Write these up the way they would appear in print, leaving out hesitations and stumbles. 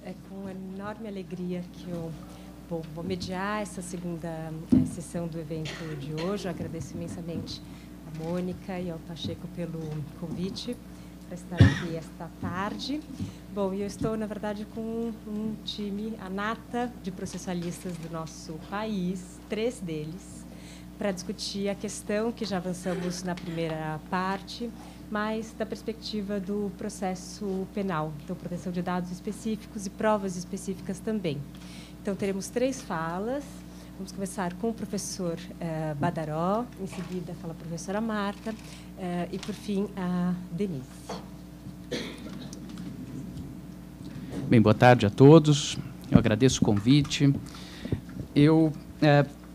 É com enorme alegria que eu vou mediar essa segunda sessão do evento de hoje. Eu agradeço imensamente a Mônica e ao Pacheco pelo convite para estar aqui esta tarde. Bom, eu estou, na verdade, com um time, a nata de processualistas do nosso país, 3 deles, para discutir a questão que já avançamos na primeira parte, mas da perspectiva do processo penal, então proteção de dados específicos e provas específicas também. Então teremos 3 falas. Vamos começar com o professor Badaró, em seguida fala a professora Marta e por fim a Denise. Bem, boa tarde a todos. Eu agradeço o convite. Eu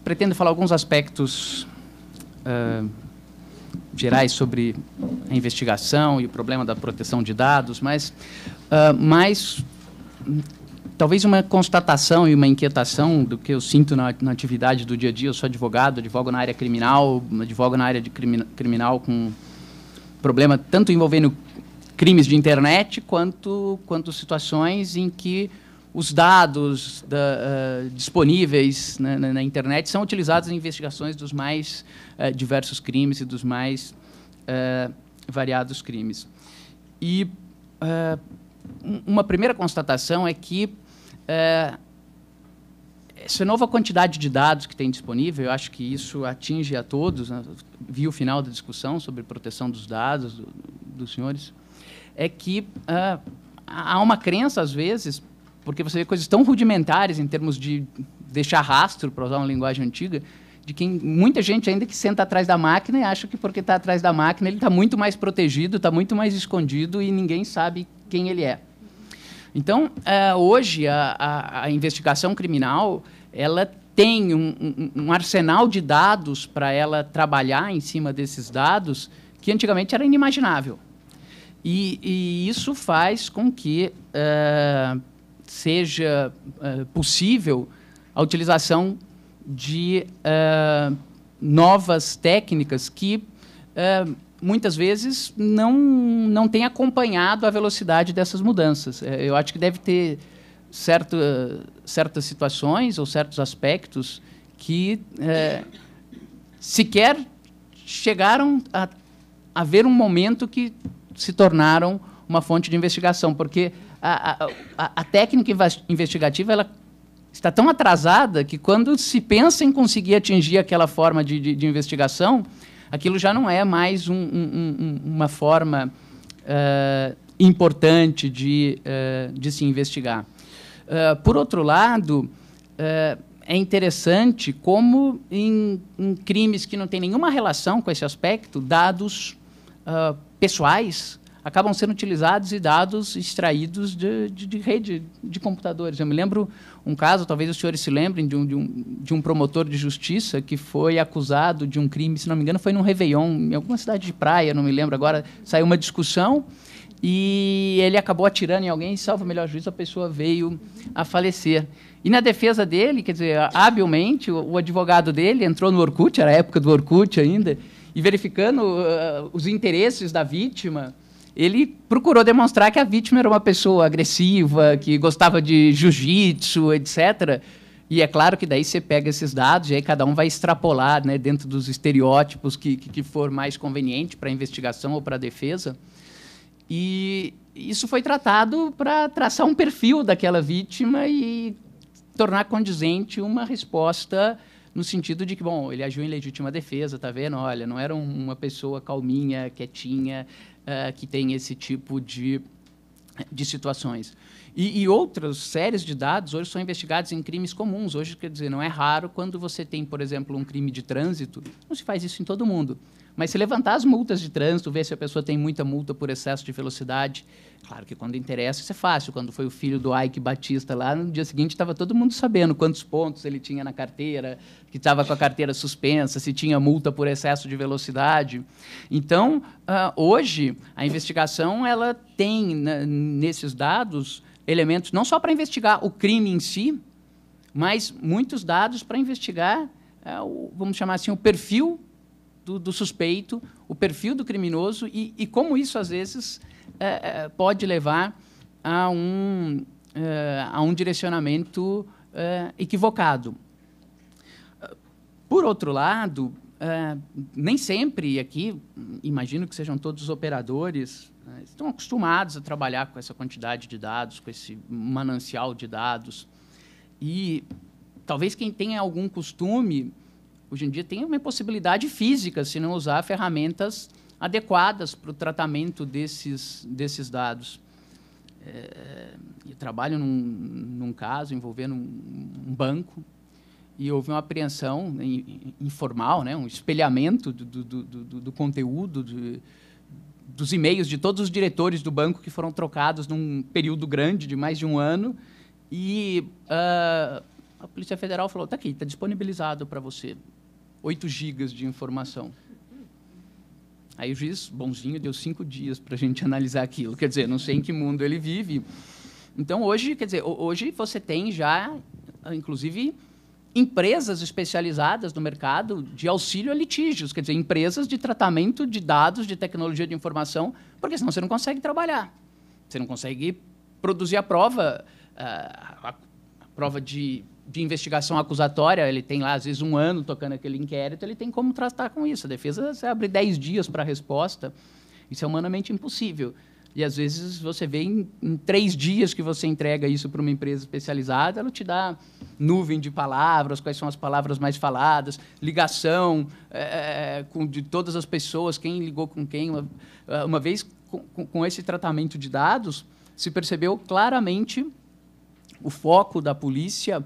pretendo falar alguns aspectos gerais sobre a investigação e o problema da proteção de dados, mas talvez uma constatação e uma inquietação do que eu sinto na atividade do dia a dia. Eu sou advogado, advogo na área criminal, advogo na área de criminal com problema tanto envolvendo crimes de internet quanto situações em que os dados disponíveis na internet são utilizados em investigações dos mais diversos crimes e dos mais variados crimes. E uma primeira constatação é que essa nova quantidade de dados que tem disponível, eu acho que isso atinge a todos, né? Vi o final da discussão sobre proteção dos dados dos senhores, é que há uma crença, às vezes, porque você vê coisas tão rudimentares em termos de deixar rastro, para usar uma linguagem antiga, de que muita gente ainda que senta atrás da máquina e acha que porque está atrás da máquina ele está muito mais protegido, está muito mais escondido e ninguém sabe quem ele é. Então, hoje, a investigação criminal ela tem um arsenal de dados para ela trabalhar em cima desses dados que antigamente era inimaginável. E isso faz com que seja possível a utilização de novas técnicas que muitas vezes não têm acompanhado a velocidade dessas mudanças. Eu acho que deve ter certas situações ou certos aspectos que sequer chegaram a ver um momento que se tornaram uma fonte de investigação, porque a técnica investigativa ela está tão atrasada que, quando se pensa em conseguir atingir aquela forma de investigação, aquilo já não é mais uma forma importante de se investigar. Por outro lado, é interessante como, em crimes que não têm nenhuma relação com esse aspecto, dados pessoais acabam sendo utilizados e dados extraídos de rede de computadores. Eu me lembro um caso, talvez os senhores se lembrem, de um promotor de justiça que foi acusado de um crime, se não me engano, foi num Réveillon, em alguma cidade de praia, não me lembro agora, saiu uma discussão e ele acabou atirando em alguém e, salvo o melhor juízo, a pessoa veio a falecer. E, na defesa dele, quer dizer, habilmente, o advogado dele entrou no Orkut, era a época do Orkut ainda, e verificando os interesses da vítima, ele procurou demonstrar que a vítima era uma pessoa agressiva, que gostava de jiu-jitsu, etc. E é claro que daí você pega esses dados e aí cada um vai extrapolar, né, dentro dos estereótipos que for mais conveniente para a investigação ou para a defesa. E isso foi tratado para traçar um perfil daquela vítima e tornar condizente uma resposta no sentido de que, bom, ele agiu em legítima defesa, tá vendo? Olha, não era uma pessoa calminha, quietinha, que tem esse tipo de situações. E outras séries de dados hoje são investigados em crimes comuns. Hoje, quer dizer, não é raro quando você tem, por exemplo, um crime de trânsito, não se faz isso em todo mundo, Mas se levantar as multas de trânsito, ver se a pessoa tem muita multa por excesso de velocidade, claro que quando interessa isso é fácil. Quando foi o filho do Ike Batista lá, no dia seguinte estava todo mundo sabendo quantos pontos ele tinha na carteira, que estava com a carteira suspensa, se tinha multa por excesso de velocidade. Então, hoje, a investigação ela tem, nesses dados, elementos não só para investigar o crime em si, mas muitos dados para investigar, vamos chamar assim, o perfil do suspeito, o perfil do criminoso e como isso, às vezes, pode levar a um direcionamento equivocado. Por outro lado, nem sempre, aqui, imagino que sejam todos os operadores, estão acostumados a trabalhar com essa quantidade de dados, com esse manancial de dados. E talvez quem tenha algum costume, hoje em dia, tenha uma impossibilidade física se não usar ferramentas adequadas para o tratamento desses dados. Eu trabalho num caso envolvendo um banco e houve uma apreensão informal, né, um espelhamento do conteúdo dos e-mails de todos os diretores do banco que foram trocados num período grande de mais de um ano. E a Polícia Federal falou, está aqui, está disponibilizado para você 8 gigas de informação. Aí o juiz, bonzinho, deu 5 dias para a gente analisar aquilo. Quer dizer, não sei em que mundo ele vive. Então, hoje, quer dizer, hoje você tem já, inclusive, empresas especializadas no mercado de auxílio a litígios, quer dizer, empresas de tratamento de dados, de tecnologia de informação, porque senão você não consegue trabalhar. Você não consegue produzir a prova, a prova de investigação acusatória, ele tem lá, às vezes, 1 ano tocando aquele inquérito, ele tem como tratar com isso. A defesa, você abre 10 dias para a resposta, isso é humanamente impossível. E, às vezes, você vê em 3 dias que você entrega isso para uma empresa especializada, ela te dá nuvem de palavras, quais são as palavras mais faladas, ligação de todas as pessoas, quem ligou com quem. Uma vez, com esse tratamento de dados, se percebeu claramente o foco da polícia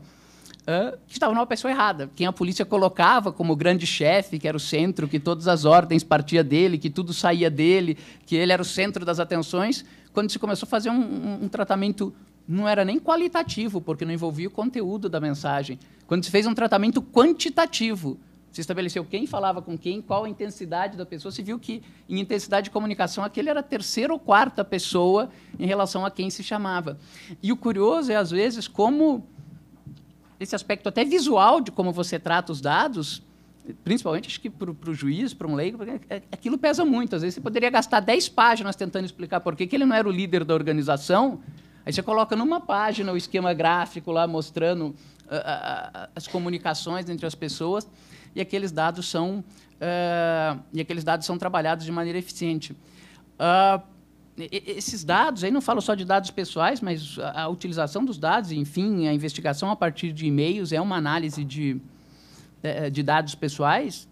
que estava numa pessoa errada. Quem a polícia colocava como grande chefe, que era o centro, que todas as ordens partiam dele, que tudo saía dele, que ele era o centro das atenções, quando se começou a fazer um tratamento, não era nem qualitativo, porque não envolvia o conteúdo da mensagem. Quando se fez um tratamento quantitativo, se estabeleceu quem falava com quem, qual a intensidade da pessoa, se viu que, em intensidade de comunicação, aquele era a 3ª ou 4ª pessoa em relação a quem se chamava. E o curioso é, às vezes, como esse aspecto até visual de como você trata os dados, principalmente, acho que para o juiz, para um leigo, aquilo pesa muito. Às vezes, você poderia gastar 10 páginas tentando explicar por que ele não era o líder da organização, aí você coloca numa página o esquema gráfico lá mostrando as comunicações entre as pessoas, e aqueles dados são trabalhados de maneira eficiente. Esses dados, aí não falo só de dados pessoais, mas a utilização dos dados, enfim, a investigação a partir de e-mails é uma análise de dados pessoais,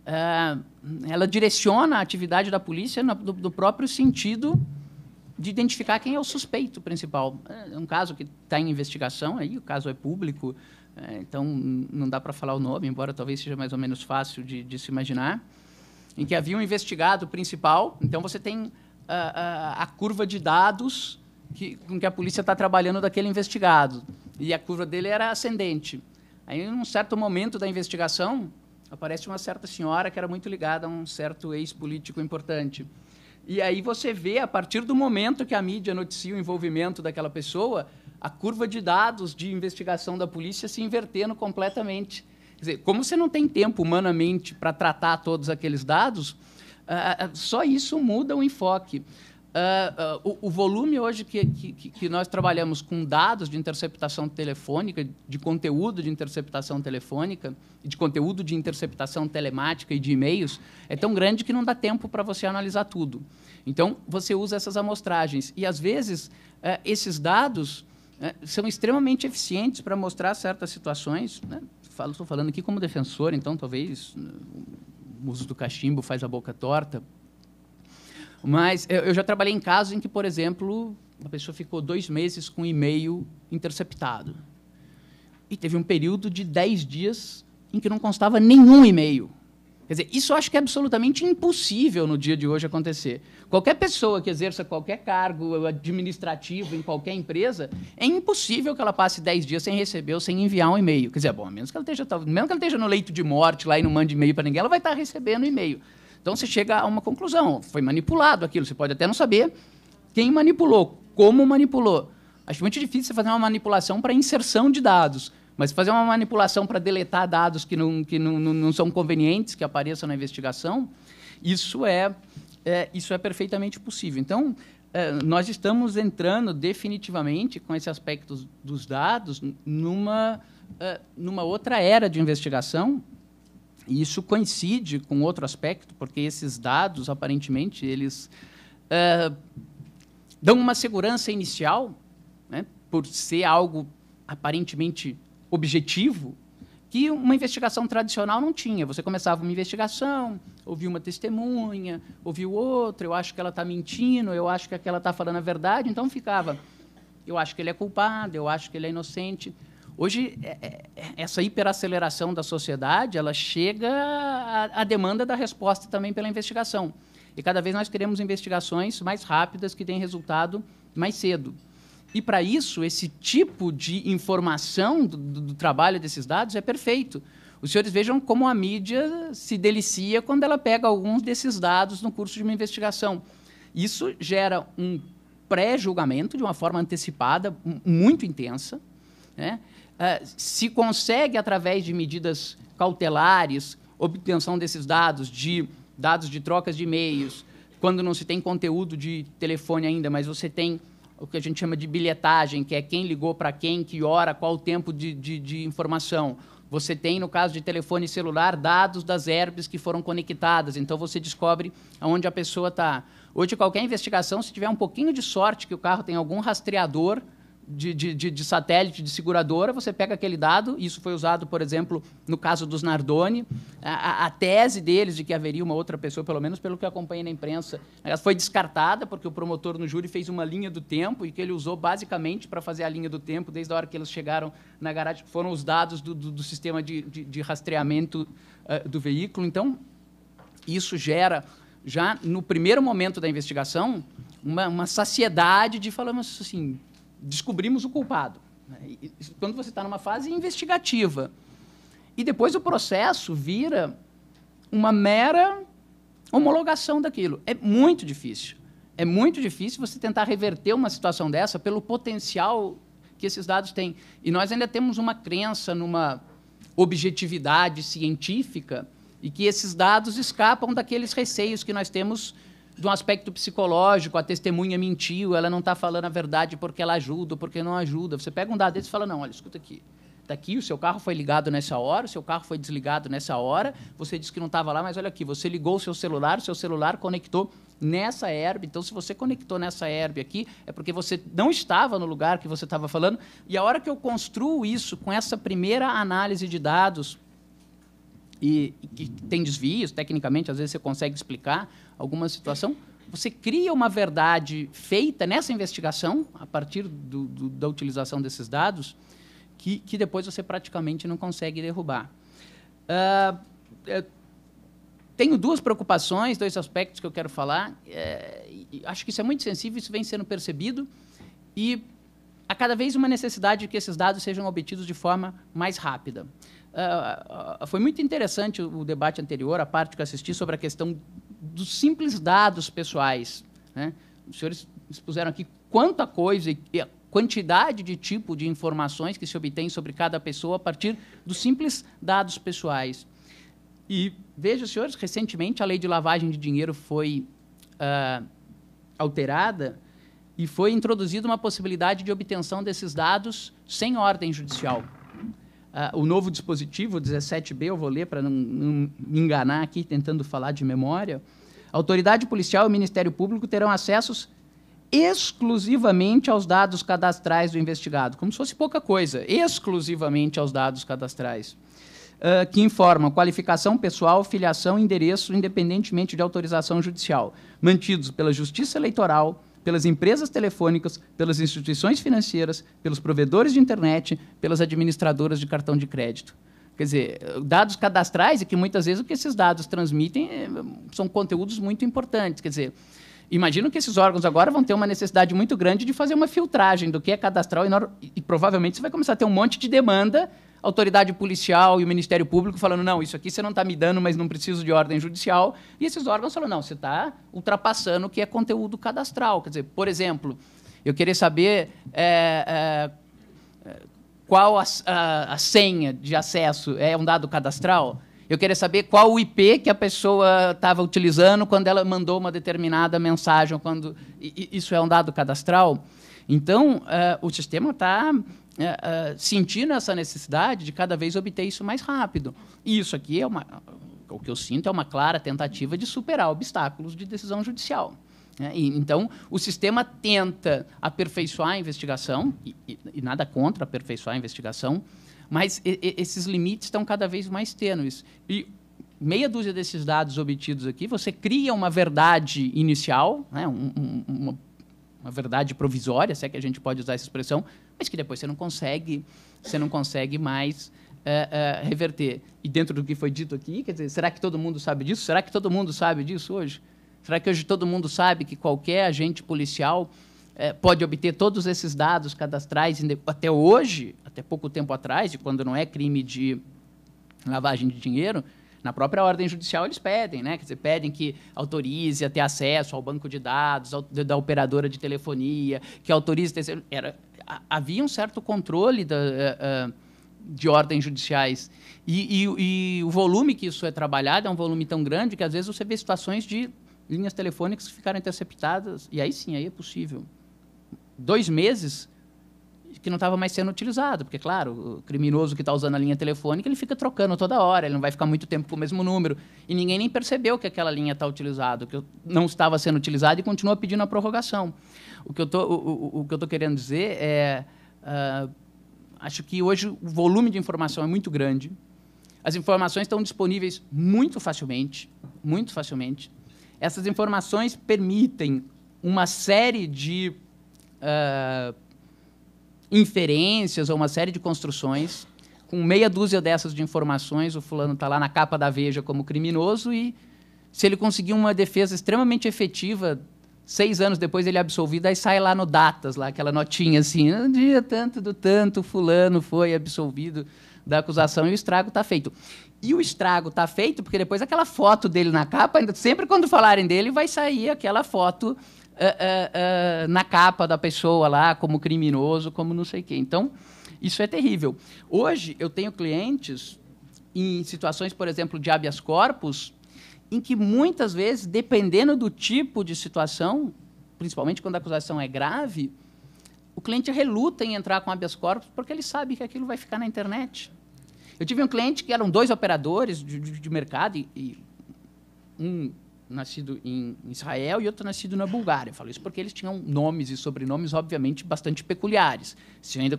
ela direciona a atividade da polícia no próprio sentido de identificar quem é o suspeito principal. É um caso que está em investigação, aí, o caso é público, então não dá para falar o nome, embora talvez seja mais ou menos fácil de se imaginar, em que havia um investigado principal, então você tem a curva de dados com que a polícia está trabalhando daquele investigado, e a curva dele era ascendente. Aí, em um certo momento da investigação, aparece uma certa senhora que era muito ligada a um certo ex-político importante. E aí você vê, a partir do momento que a mídia noticia o envolvimento daquela pessoa, a curva de dados de investigação da polícia se invertendo completamente. Quer dizer, como você não tem tempo humanamente para tratar todos aqueles dados, só isso muda o enfoque. O volume hoje que nós trabalhamos com dados de interceptação telefônica, de conteúdo de interceptação telefônica, de conteúdo de interceptação telemática e de e-mails, é tão grande que não dá tempo para você analisar tudo. Então, você usa essas amostragens. E, às vezes, esses dados são extremamente eficientes para mostrar certas situações. Né? Estou falando aqui como defensor, então, talvez o uso do cachimbo faz a boca torta. Mas eu já trabalhei em casos em que, por exemplo, uma pessoa ficou 2 meses com e-mail interceptado. E teve um período de 10 dias em que não constava nenhum e-mail. Quer dizer, isso eu acho que é absolutamente impossível no dia de hoje acontecer. Qualquer pessoa que exerça qualquer cargo administrativo em qualquer empresa, é impossível que ela passe 10 dias sem receber ou sem enviar um e-mail. Quer dizer, bom, mesmo que ela esteja no leito de morte lá e não mande e-mail para ninguém, ela vai estar recebendo e-mail. Então, você chega a uma conclusão. Foi manipulado aquilo. Você pode até não saber quem manipulou, como manipulou. Acho muito difícil você fazer uma manipulação para inserção de dados. Mas fazer uma manipulação para deletar dados que não são convenientes, que apareçam na investigação, isso é perfeitamente possível. Então, nós estamos entrando definitivamente com esse aspecto dos dados numa outra era de investigação, e isso coincide com outro aspecto, porque esses dados, aparentemente, eles dão uma segurança inicial, né, por ser algo aparentemente objetivo, que uma investigação tradicional não tinha. Você começava uma investigação, ouvia uma testemunha, ouviu outra, eu acho que ela está mentindo, eu acho que aquela está falando a verdade, então ficava, eu acho que ele é culpado, eu acho que ele é inocente. Hoje, essa hiperaceleração da sociedade, ela chega à demanda da resposta também pela investigação. E cada vez nós queremos investigações mais rápidas, que deem resultado mais cedo. E, para isso, esse tipo de informação do trabalho desses dados é perfeito. Os senhores vejam como a mídia se delicia quando ela pega alguns desses dados no curso de uma investigação. Isso gera um pré-julgamento de uma forma antecipada, muito intensa, né? Se consegue, através de medidas cautelares, obtenção desses dados de trocas de e-mails, quando não se tem conteúdo de telefone ainda, mas você tem o que a gente chama de bilhetagem, que é quem ligou para quem, que hora, qual o tempo de informação. Você tem, no caso de telefone celular, dados das herbes que foram conectadas, então você descobre onde a pessoa está. Hoje, qualquer investigação, se tiver um pouquinho de sorte que o carro tem algum rastreador de satélite, de seguradora, você pega aquele dado, isso foi usado, por exemplo, no caso dos Nardoni, a tese deles de que haveria uma outra pessoa, pelo menos pelo que eu acompanhei na imprensa, ela foi descartada, porque o promotor no júri fez uma linha do tempo, e que ele usou basicamente para fazer a linha do tempo, desde a hora que eles chegaram na garagem, foram os dados do sistema de rastreamento do veículo. Então, isso gera, já no primeiro momento da investigação, uma saciedade de falarmos assim, descobrimos o culpado. Quando você está numa fase investigativa. E depois o processo vira uma mera homologação daquilo. É muito difícil. É muito difícil você tentar reverter uma situação dessa pelo potencial que esses dados têm. E nós ainda temos uma crença numa objetividade científica e que esses dados escapam daqueles receios que nós temos de um aspecto psicológico. A testemunha mentiu, ela não está falando a verdade porque ela ajuda ou porque não ajuda. Você pega um dado desse e fala, não, olha, escuta aqui. Está aqui, o seu carro foi ligado nessa hora, o seu carro foi desligado nessa hora, você disse que não estava lá, mas olha aqui, você ligou o seu celular conectou nessa herb. Então, se você conectou nessa herb aqui, é porque você não estava no lugar que você estava falando. E a hora que eu construo isso com essa primeira análise de dados, e que tem desvios, tecnicamente, às vezes você consegue explicar alguma situação, você cria uma verdade feita nessa investigação, a partir da utilização desses dados, que depois você praticamente não consegue derrubar. Tenho duas preocupações, dois aspectos que eu quero falar. Acho que isso é muito sensível, isso vem sendo percebido, e há cada vez uma necessidade de que esses dados sejam obtidos de forma mais rápida. Foi muito interessante o debate anterior, a parte que eu assisti, sobre a questão dos simples dados pessoais, né? Os senhores expuseram aqui quanta coisa e a quantidade de tipo de informações que se obtém sobre cada pessoa a partir dos simples dados pessoais. E veja, senhores, recentemente a lei de lavagem de dinheiro foi alterada e foi introduzida uma possibilidade de obtenção desses dados sem ordem judicial. O novo dispositivo, 17B, eu vou ler para não me enganar aqui, tentando falar de memória. A autoridade policial e o Ministério Público terão acessos exclusivamente aos dados cadastrais do investigado, como se fosse pouca coisa, exclusivamente aos dados cadastrais, que informam qualificação pessoal, filiação e endereço, independentemente de autorização judicial, mantidos pela Justiça Eleitoral, pelas empresas telefônicas, pelas instituições financeiras, pelos provedores de internet, pelas administradoras de cartão de crédito. Quer dizer, dados cadastrais, e que muitas vezes o que esses dados transmitem são conteúdos muito importantes. Quer dizer, imagino que esses órgãos agora vão ter uma necessidade muito grande de fazer uma filtragem do que é cadastral e provavelmente você vai começar a ter um monte de demanda, a autoridade policial e o Ministério Público falando, não, isso aqui você não está me dando, mas não preciso de ordem judicial. E esses órgãos falam, não, você está ultrapassando o que é conteúdo cadastral. Quer dizer, por exemplo, eu queria saber qual a senha de acesso é um dado cadastral. Eu queria saber qual o IP que a pessoa estava utilizando quando ela mandou uma determinada mensagem. Isso é um dado cadastral? Então, o sistema está sentindo essa necessidade de cada vez obter isso mais rápido. E isso aqui o que eu sinto é uma clara tentativa de superar obstáculos de decisão judicial. Então, o sistema tenta aperfeiçoar a investigação, e nada contra aperfeiçoar a investigação, mas esses limites estão cada vez mais tênues. E meia dúzia desses dados obtidos aqui, você cria uma verdade inicial, né, uma verdade provisória, se é que a gente pode usar essa expressão, mas que depois você não consegue mais reverter. E dentro do que foi dito aqui, quer dizer, será que todo mundo sabe disso? Será que todo mundo sabe disso hoje? Será que hoje todo mundo sabe que qualquer agente policial pode obter todos esses dados cadastrais até hoje, até pouco tempo atrás, e quando não é crime de lavagem de dinheiro, na própria ordem judicial eles pedem, né? Quer dizer, pedem que autorize a ter acesso ao banco de dados da operadora de telefonia, que autorize... Havia um certo controle de ordens judiciais. E o volume que isso é trabalhado é um volume tão grande que, às vezes, você vê situações de linhas telefônicas que ficaram interceptadas, e aí sim, aí é possível. 2 meses que não estava mais sendo utilizado, porque, claro, o criminoso que está usando a linha telefônica, ele fica trocando toda hora, ele não vai ficar muito tempo com o mesmo número, e ninguém nem percebeu que aquela linha está utilizada, que não estava sendo utilizada e continua pedindo a prorrogação. O que eu tô querendo dizer é, acho que hoje o volume de informação é muito grande, as informações estão disponíveis muito facilmente, muito facilmente. Essas informações permitem uma série de inferências ou uma série de construções. Com meia dúzia dessas de informações, o fulano está lá na capa da Veja como criminoso e, se ele conseguir uma defesa extremamente efetiva, 6 anos depois ele é absolvido, aí sai lá no Datas, lá, aquela notinha assim, no dia tanto do tanto, fulano foi absolvido da acusação e o estrago está feito. E o estrago está feito porque depois aquela foto dele na capa, sempre quando falarem dele, vai sair aquela foto na capa da pessoa lá, como criminoso, como não sei o quê. Então, isso é terrível. Hoje, eu tenho clientes em situações, por exemplo, de habeas corpus, em que, muitas vezes, dependendo do tipo de situação, principalmente quando a acusação é grave, o cliente reluta em entrar com habeas corpus porque ele sabe que aquilo vai ficar na internet. Eu tive um cliente que eram 2 operadores de mercado, e um nascido em Israel e outro nascido na Bulgária. Eu falo isso porque eles tinham nomes e sobrenomes, obviamente, bastante peculiares. Se eu ainda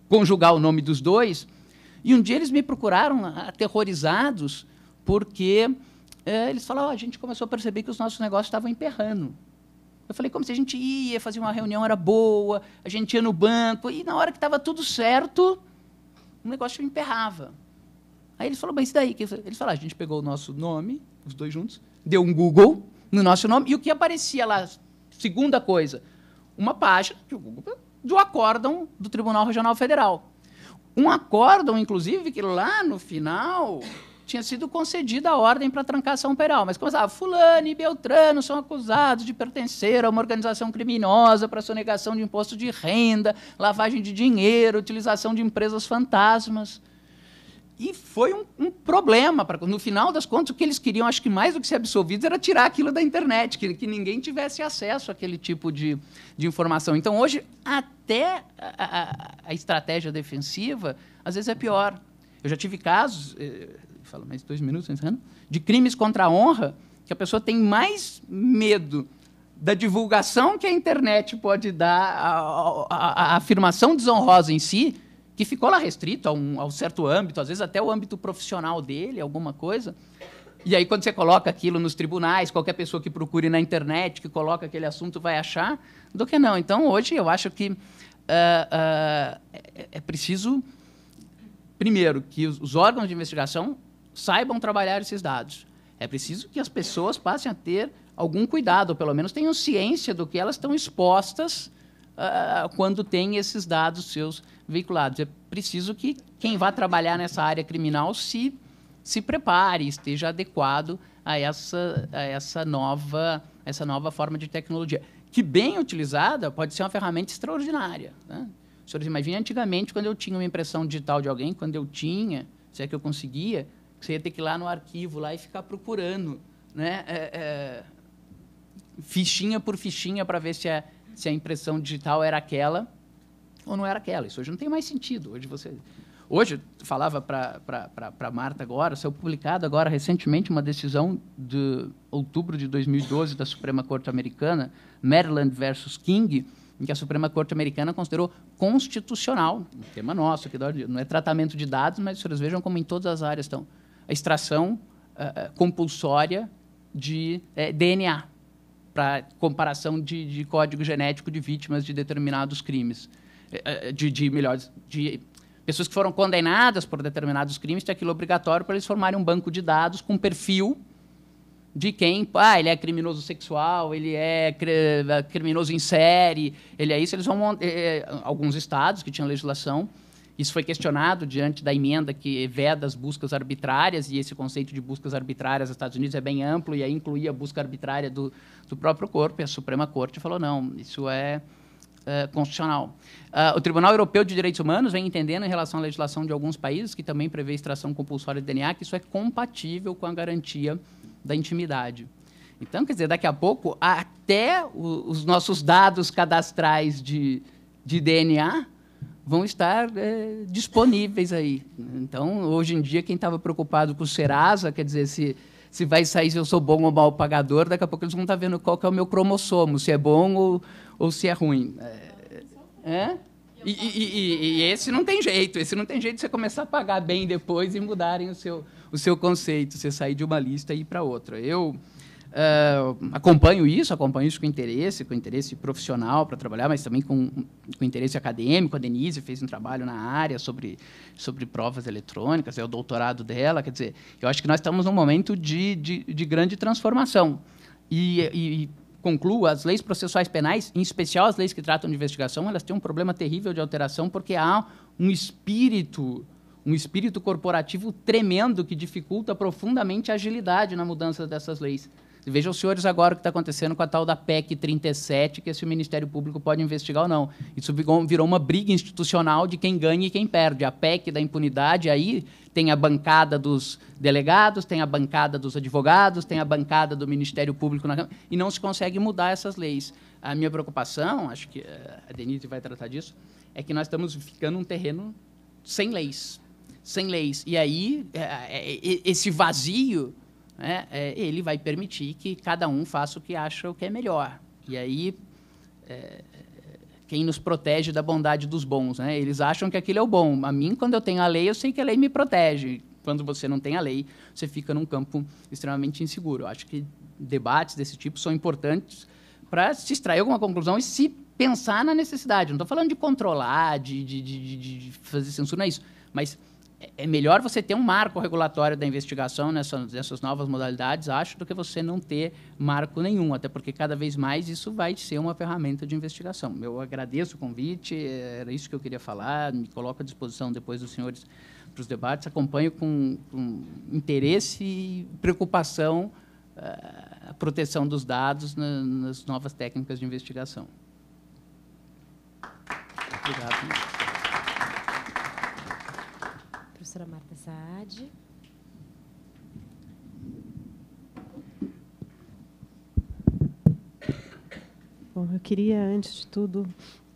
conjugar o nome dos 2, e um dia eles me procuraram aterrorizados porque eles falaram, a gente começou a perceber que os nossos negócios estavam emperrando. Eu falei, como se a gente ia fazer uma reunião, era boa, a gente ia no banco, e na hora que estava tudo certo, o negócio emperrava. Aí eles falaram, mas e daí? Eles falaram, a gente pegou o nosso nome, os 2 juntos, deu um Google no nosso nome, e o que aparecia lá, segunda coisa, uma página do acórdão do Tribunal Regional Federal. Um acórdão, inclusive, que lá no final tinha sido concedida a ordem para trancação penal, mas começava, fulano e Beltrano são acusados de pertencer a uma organização criminosa para sonegação de imposto de renda, lavagem de dinheiro, utilização de empresas fantasmas. E foi um problema. No final das contas, o que eles queriam, acho que mais do que ser absolvidos, era tirar aquilo da internet, que ninguém tivesse acesso àquele tipo de informação. Então, hoje, até a estratégia defensiva, às vezes, é pior. Eu já tive casos, falo mais 2 minutos, encerrando, de crimes contra a honra, que a pessoa tem mais medo da divulgação que a internet pode dar à afirmação desonrosa em si, que ficou lá restrito a um certo âmbito, às vezes até o âmbito profissional dele, alguma coisa. E aí, quando você coloca aquilo nos tribunais, qualquer pessoa que procure na internet, que coloca aquele assunto, vai achar, do que não. Então, hoje, eu acho que é preciso primeiro, que os órgãos de investigação saibam trabalhar esses dados. É preciso que as pessoas passem a ter algum cuidado, ou pelo menos tenham ciência do que elas estão expostas quando tem esses dados seus veiculados. É preciso que quem vai trabalhar nessa área criminal se prepare, esteja adequado a essa nova forma de tecnologia, que, bem utilizada, pode ser uma ferramenta extraordinária, né? Os senhores imaginem, antigamente, quando eu tinha uma impressão digital de alguém, se é que eu conseguia, você ia ter que ir lá no arquivo lá e ficar procurando, né? Fichinha por fichinha para ver se a impressão digital era aquela ou não era aquela. Isso hoje não tem mais sentido. Hoje, eu falava para a Marta agora, saiu publicado agora recentemente uma decisão de outubro de 2012 da Suprema Corte Americana, Maryland versus King, em que a Suprema Corte Americana considerou constitucional, um tema nosso, que não é tratamento de dados, mas vocês vejam como em todas as áreas estão, a extração compulsória de DNA para comparação de código genético de vítimas de determinados crimes, de pessoas que foram condenadas por determinados crimes, tem aquilo obrigatório para eles formarem um banco de dados com perfil de quem, ele é criminoso sexual, ele é criminoso em série, ele é isso. Eles vão alguns estados que tinham legislação, isso foi questionado diante da emenda que veda as buscas arbitrárias, e esse conceito de buscas arbitrárias nos Estados Unidos é bem amplo, e aí incluía a busca arbitrária do próprio corpo, e a Suprema Corte falou, não, isso é constitucional. O Tribunal Europeu de Direitos Humanos vem entendendo, em relação à legislação de alguns países, que também prevê extração compulsória de DNA, que isso é compatível com a garantia da intimidade. Então, quer dizer, daqui a pouco, até os nossos dados cadastrais de DNA vão estar disponíveis aí. Então, hoje em dia, quem estava preocupado com o Serasa, quer dizer, se vai sair se eu sou bom ou mau pagador, daqui a pouco eles vão estar vendo qual que é o meu cromossomo, se é bom ou se é ruim. E esse não tem jeito, de você começar a pagar bem depois e mudarem o seu conceito, você sair de uma lista e ir para outra. Eu acompanho isso com interesse profissional para trabalhar, mas também com interesse acadêmico. A Denise fez um trabalho na área sobre provas eletrônicas, é o doutorado dela. Quer dizer, eu acho que nós estamos num momento de grande transformação. E concluo, as leis processuais penais, em especial as leis que tratam de investigação, elas têm um problema terrível de alteração, porque há um espírito corporativo tremendo que dificulta profundamente a agilidade na mudança dessas leis. Vejam os senhores agora o que está acontecendo com a tal da PEC 37, que se o Ministério Público pode investigar ou não. Isso virou uma briga institucional de quem ganha e quem perde. A PEC da impunidade, aí tem a bancada dos delegados, tem a bancada dos advogados, tem a bancada do Ministério Público, e não se consegue mudar essas leis. A minha preocupação, acho que a Denise vai tratar disso, é que nós estamos ficando um terreno sem leis. E aí, esse vazio, ele vai permitir que cada um faça o que acha o que é melhor. E aí, quem nos protege da bondade dos bons, né? Eles acham que aquilo é o bom. A mim, quando eu tenho a lei, eu sei que a lei me protege. Quando você não tem a lei, você fica num campo extremamente inseguro. Eu acho que debates desse tipo são importantes para se extrair alguma conclusão e se pensar na necessidade. Não estou falando de controlar, de fazer censura, não é isso. Mas é melhor você ter um marco regulatório da investigação nessas novas modalidades, acho, do que você não ter marco nenhum, até porque cada vez mais isso vai ser uma ferramenta de investigação. Eu agradeço o convite, era isso que eu queria falar, me coloco à disposição depois dos senhores para os debates, acompanho com interesse e preocupação a proteção dos dados nas novas técnicas de investigação. Obrigado. Professora Marta Saad. Bom, eu queria, antes de tudo,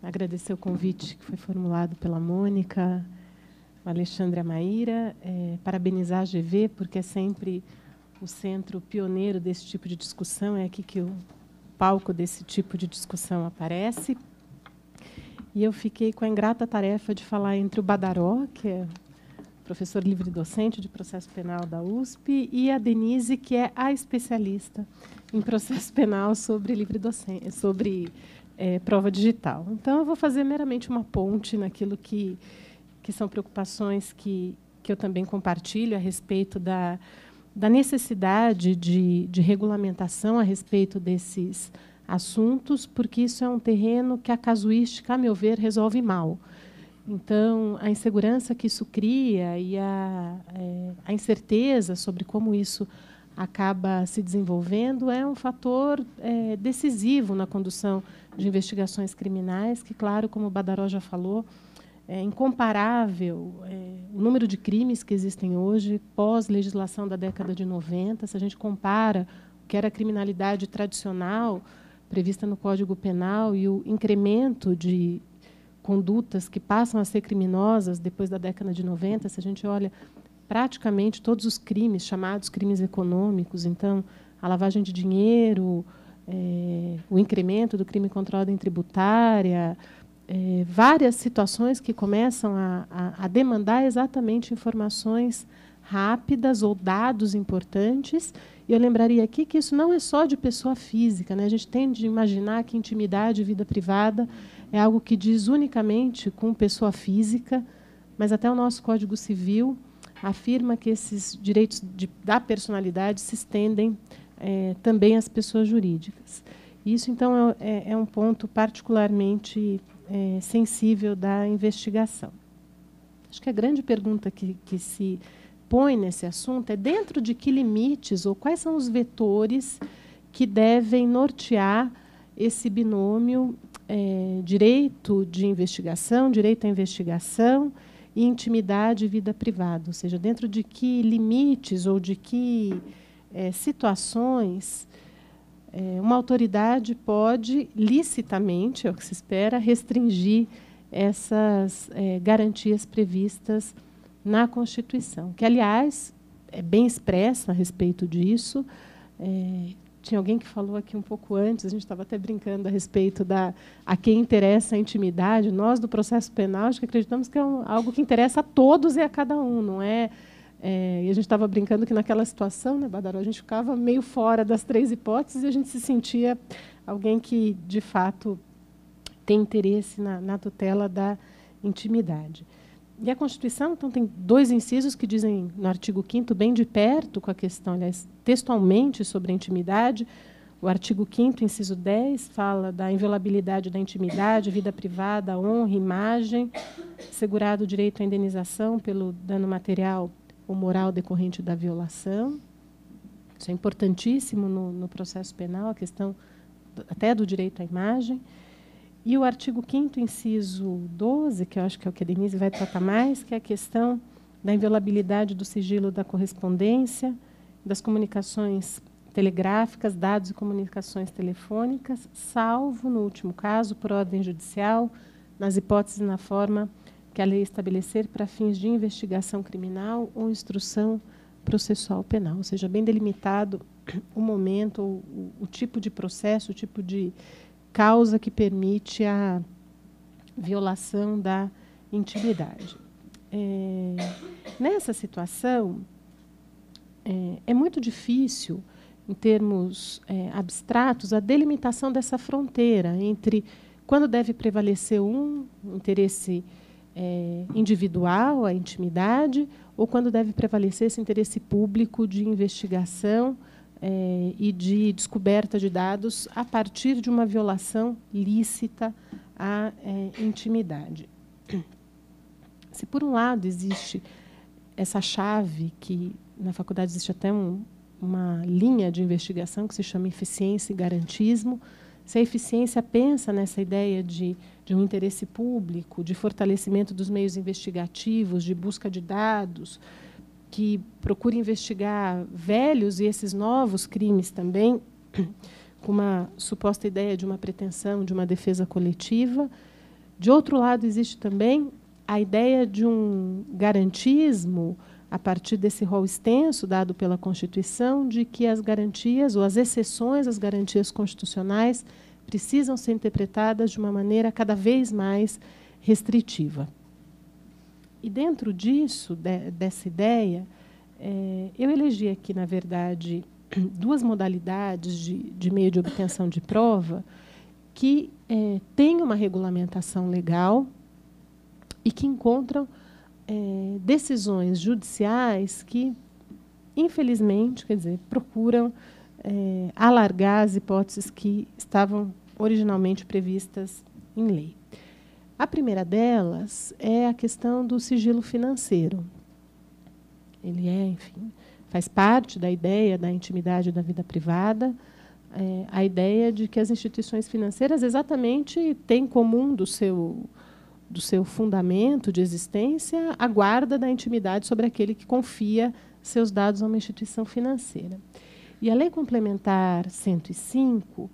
agradecer o convite que foi formulado pela Mônica, o Alexandre e a Maíra, parabenizar a GV, porque é sempre o centro pioneiro desse tipo de discussão, é aqui que o palco desse tipo de discussão aparece. E eu fiquei com a ingrata tarefa de falar entre o Badaró, que é professor livre-docente de processo penal da USP, e a Denise, que é a especialista em processo penal sobre livre-docência, sobre prova digital. Então, eu vou fazer meramente uma ponte naquilo que que são preocupações que eu também compartilho a respeito da necessidade de regulamentação a respeito desses assuntos, porque isso é um terreno que a casuística, a meu ver, resolve mal. Então, a insegurança que isso cria e a incerteza sobre como isso acaba se desenvolvendo é um fator decisivo na condução de investigações criminais, que, claro, como o Badaró já falou, é incomparável o número de crimes que existem hoje, pós-legislação da década de 90. Se a gente compara o que era a criminalidade tradicional, prevista no Código Penal, e o incremento de condutas que passam a ser criminosas depois da década de 90, se a gente olha praticamente todos os crimes, chamados crimes econômicos, então, a lavagem de dinheiro, o incremento do crime contra a ordem tributária, várias situações que começam a demandar exatamente informações rápidas ou dados importantes. E eu lembraria aqui que isso não é só de pessoa física, né? A gente tende a imaginar que intimidade e vida privada é algo que diz unicamente com pessoa física, mas até o nosso Código Civil afirma que esses direitos da personalidade se estendem também às pessoas jurídicas. Isso, então, é um ponto particularmente sensível da investigação. Acho que a grande pergunta que se põe nesse assunto é dentro de que limites ou quais são os vetores que devem nortear esse binômio direito de investigação, direito à investigação e intimidade e vida privada, ou seja, dentro de que limites ou de que situações uma autoridade pode, licitamente, é o que se espera, restringir essas garantias previstas na Constituição, que, aliás, é bem expressa a respeito disso. Tinha alguém que falou aqui um pouco antes, a gente estava até brincando a respeito a quem interessa a intimidade. Nós, do processo penal, acho que acreditamos que é algo que interessa a todos e a cada um, não é? E a gente estava brincando que, naquela situação, né, Badaró, a gente ficava meio fora das 3 hipóteses e a gente se sentia alguém que, de fato, tem interesse na tutela da intimidade. E a Constituição, então, tem 2 incisos que dizem, no artigo 5º, bem de perto com a questão, aliás, textualmente, sobre a intimidade. O artigo 5º, inciso 10, fala da inviolabilidade da intimidade, vida privada, honra, imagem, assegurado o direito à indenização pelo dano material ou moral decorrente da violação. Isso é importantíssimo no processo penal, a questão até do direito à imagem. E o artigo 5º, inciso 12, que eu acho que é o que a Denise vai tratar mais, que é a questão da inviolabilidade do sigilo da correspondência, das comunicações telegráficas, dados e comunicações telefônicas, salvo, no último caso, por ordem judicial, nas hipóteses e na forma que a lei estabelecer para fins de investigação criminal ou instrução processual penal. Ou seja, bem delimitado o momento, o tipo de processo, o tipo de causa que permite a violação da intimidade. Nessa situação, é muito difícil, em termos abstratos, a delimitação dessa fronteira entre quando deve prevalecer um interesse individual, a intimidade, ou quando deve prevalecer esse interesse público de investigação e de descoberta de dados a partir de uma violação lícita à intimidade. Se, por um lado, existe essa chave, que na faculdade existe até uma linha de investigação que se chama eficiência e garantismo, se a eficiência pensa nessa ideia de um interesse público, de fortalecimento dos meios investigativos, de busca de dados, que procura investigar velhos e esses novos crimes também, com uma suposta ideia de uma pretensão, de uma defesa coletiva. De outro lado, existe também a ideia de um garantismo, a partir desse rol extenso dado pela Constituição, de que as garantias, ou as exceções às garantias constitucionais, precisam ser interpretadas de uma maneira cada vez mais restritiva. E, dentro disso, dessa ideia, eu elegi aqui, na verdade, 2 modalidades de meio de obtenção de prova que têm uma regulamentação legal e que encontram decisões judiciais que, infelizmente, quer dizer, procuram alargar as hipóteses que estavam originalmente previstas em lei. A primeira delas é a questão do sigilo financeiro. Ele enfim, faz parte da ideia da intimidade da vida privada, a ideia de que as instituições financeiras exatamente têm em comum do seu fundamento de existência a guarda da intimidade sobre aquele que confia seus dados a uma instituição financeira. E a Lei Complementar 105,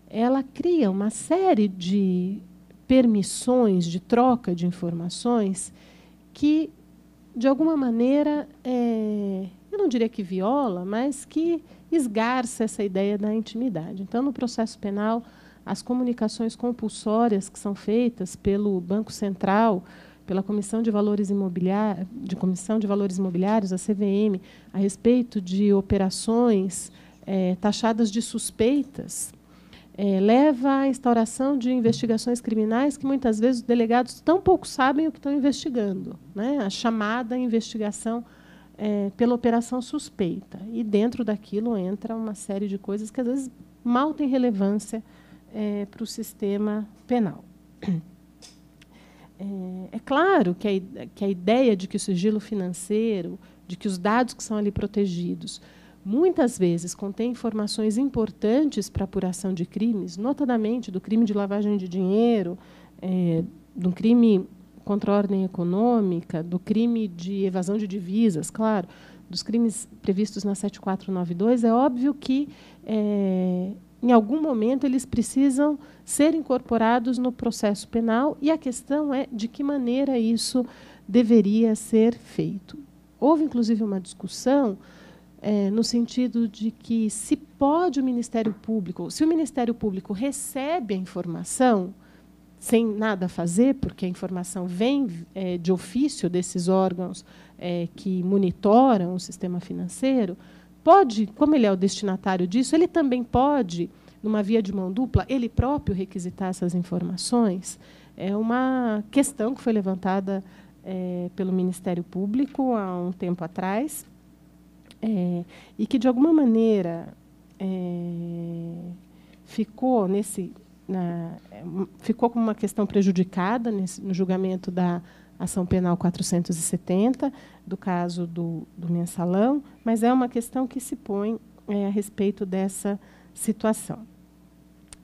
ela cria uma série de permissões de troca de informações que, de alguma maneira, eu não diria que viola, mas que esgarça essa ideia da intimidade. Então, no processo penal, as comunicações compulsórias que são feitas pelo Banco Central, pela Comissão de Valores Imobiliários, a CVM, a respeito de operações taxadas de suspeitas, leva à instauração de investigações criminais que, muitas vezes, os delegados tão pouco sabem o que estão investigando, né? A chamada investigação pela operação suspeita. E, dentro daquilo, entra uma série de coisas que, às vezes, mal têm relevância para o sistema penal. É claro que a ideia de que o sigilo financeiro, de que os dados que são ali protegidos, muitas vezes contém informações importantes para a apuração de crimes, notadamente do crime de lavagem de dinheiro, do crime contra a ordem econômica, do crime de evasão de divisas, claro, dos crimes previstos na 7492, é óbvio que, em algum momento, eles precisam ser incorporados no processo penal, e a questão é de que maneira isso deveria ser feito. Houve, inclusive, uma discussão no sentido de que se pode o Ministério Público, se o Ministério Público recebe a informação sem nada fazer, porque a informação vem de ofício desses órgãos que monitoram o sistema financeiro, pode, como ele é o destinatário disso, ele também pode, numa via de mão dupla, ele próprio requisitar essas informações. É uma questão que foi levantada pelo Ministério Público há um tempo atrás, e que, de alguma maneira, ficou como uma questão prejudicada no julgamento da ação penal 470, do caso do mensalão, mas é uma questão que se põe a respeito dessa situação.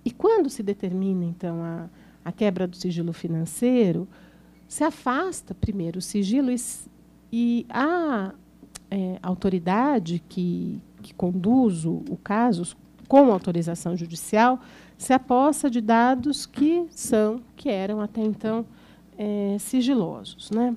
E, quando se determina, então, a quebra do sigilo financeiro, se afasta, primeiro, o sigilo e a autoridade que conduz o caso, com autorização judicial, se apossa de dados que eram até então sigilosos, né?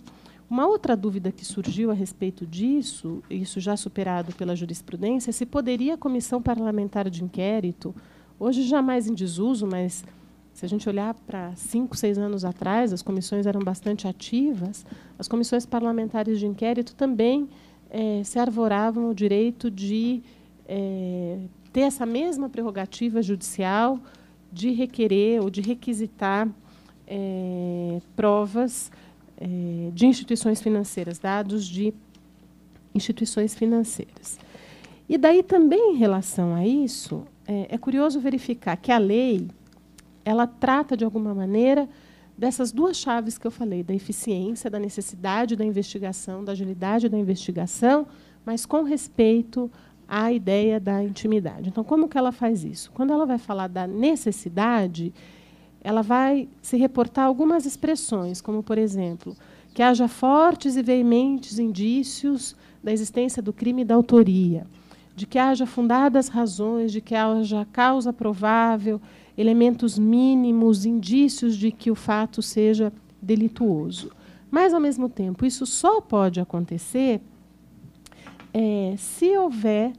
Uma outra dúvida que surgiu a respeito disso, isso já superado pela jurisprudência, é se poderia a comissão parlamentar de inquérito, hoje já mais em desuso, mas se a gente olhar para 5, 6 anos atrás, as comissões eram bastante ativas, as comissões parlamentares de inquérito também se arvoravam o direito de ter essa mesma prerrogativa judicial de requerer ou de requisitar provas de instituições financeiras, dados de instituições financeiras. E daí também, em relação a isso, é curioso verificar que a lei ela trata, de alguma maneira, dessas duas chaves que eu falei, da eficiência, da necessidade da investigação, da agilidade da investigação, mas com respeito à ideia da intimidade. Então, como que ela faz isso? Quando ela vai falar da necessidade, ela vai se reportar algumas expressões, como, por exemplo, que haja fortes e veementes indícios da existência do crime e da autoria, de que haja fundadas razões, de que haja causa provável, elementos mínimos, indícios de que o fato seja delituoso. Mas, ao mesmo tempo, isso só pode acontecer se houver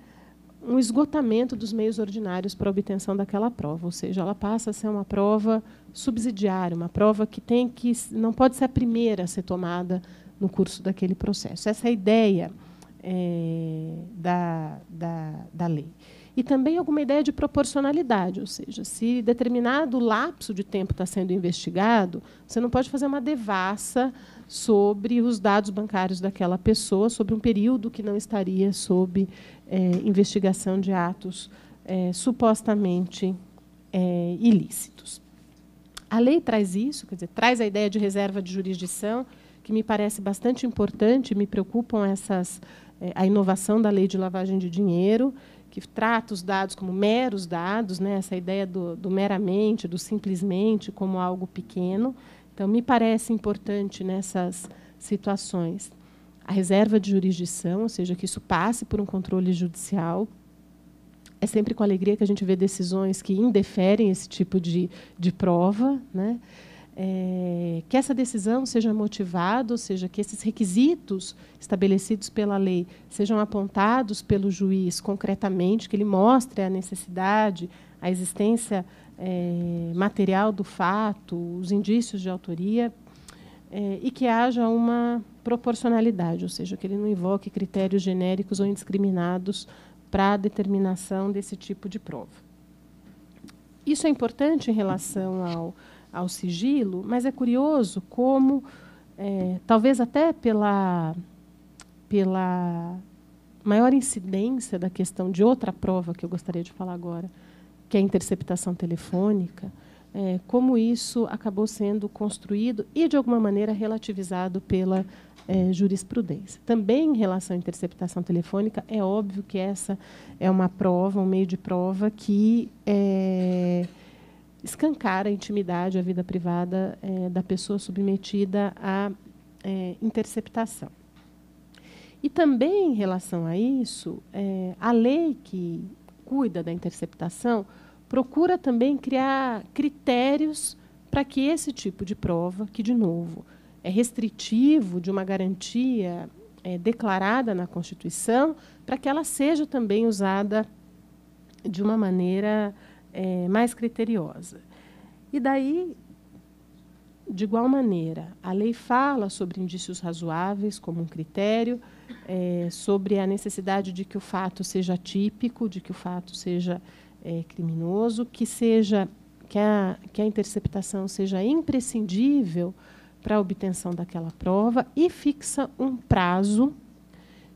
um esgotamento dos meios ordinários para a obtenção daquela prova, ou seja, ela passa a ser uma prova subsidiária, uma prova que não pode ser a primeira a ser tomada no curso daquele processo. Essa é a ideia da lei. e também alguma ideia de proporcionalidade, ou seja, se determinado lapso de tempo está sendo investigado, você não pode fazer uma devassa sobre os dados bancários daquela pessoa, sobre um período que não estaria sob investigação de atos supostamente ilícitos. A lei traz isso, quer dizer, traz a ideia de reserva de jurisdição, que me parece bastante importante, me preocupam a inovação da lei de lavagem de dinheiro, que trata os dados como meros dados, né, essa ideia do meramente, do simplesmente, como algo pequeno. Então, me parece importante nessas situações a reserva de jurisdição, ou seja, que isso passe por um controle judicial. É sempre com alegria que a gente vê decisões que indeferem esse tipo de prova, né? Que essa decisão seja motivada, ou seja, que esses requisitos estabelecidos pela lei sejam apontados pelo juiz concretamente, que ele mostre a necessidade, a existência material do fato, os indícios de autoria, e que haja uma proporcionalidade, ou seja, que ele não invoque critérios genéricos ou indiscriminados para a determinação desse tipo de prova. Isso é importante em relação ao sigilo, mas é curioso como, talvez até pela maior incidência da questão de outra prova que eu gostaria de falar agora, que é a interceptação telefônica, como isso acabou sendo construído e, de alguma maneira, relativizado pela jurisprudência. Também, em relação à interceptação telefônica, é óbvio que essa é uma prova, um meio de prova que escancara a intimidade, a vida privada da pessoa submetida à interceptação. E também, em relação a isso, a lei que cuida da interceptação procura também criar critérios para que esse tipo de prova, que, de novo, é restritivo de uma garantia declarada na Constituição, para que ela seja também usada de uma maneira mais criteriosa. E daí, de igual maneira, a lei fala sobre indícios razoáveis como um critério, sobre a necessidade de que o fato seja atípico, de que o fato seja criminoso, que a interceptação seja imprescindível para a obtenção daquela prova, e fixa um prazo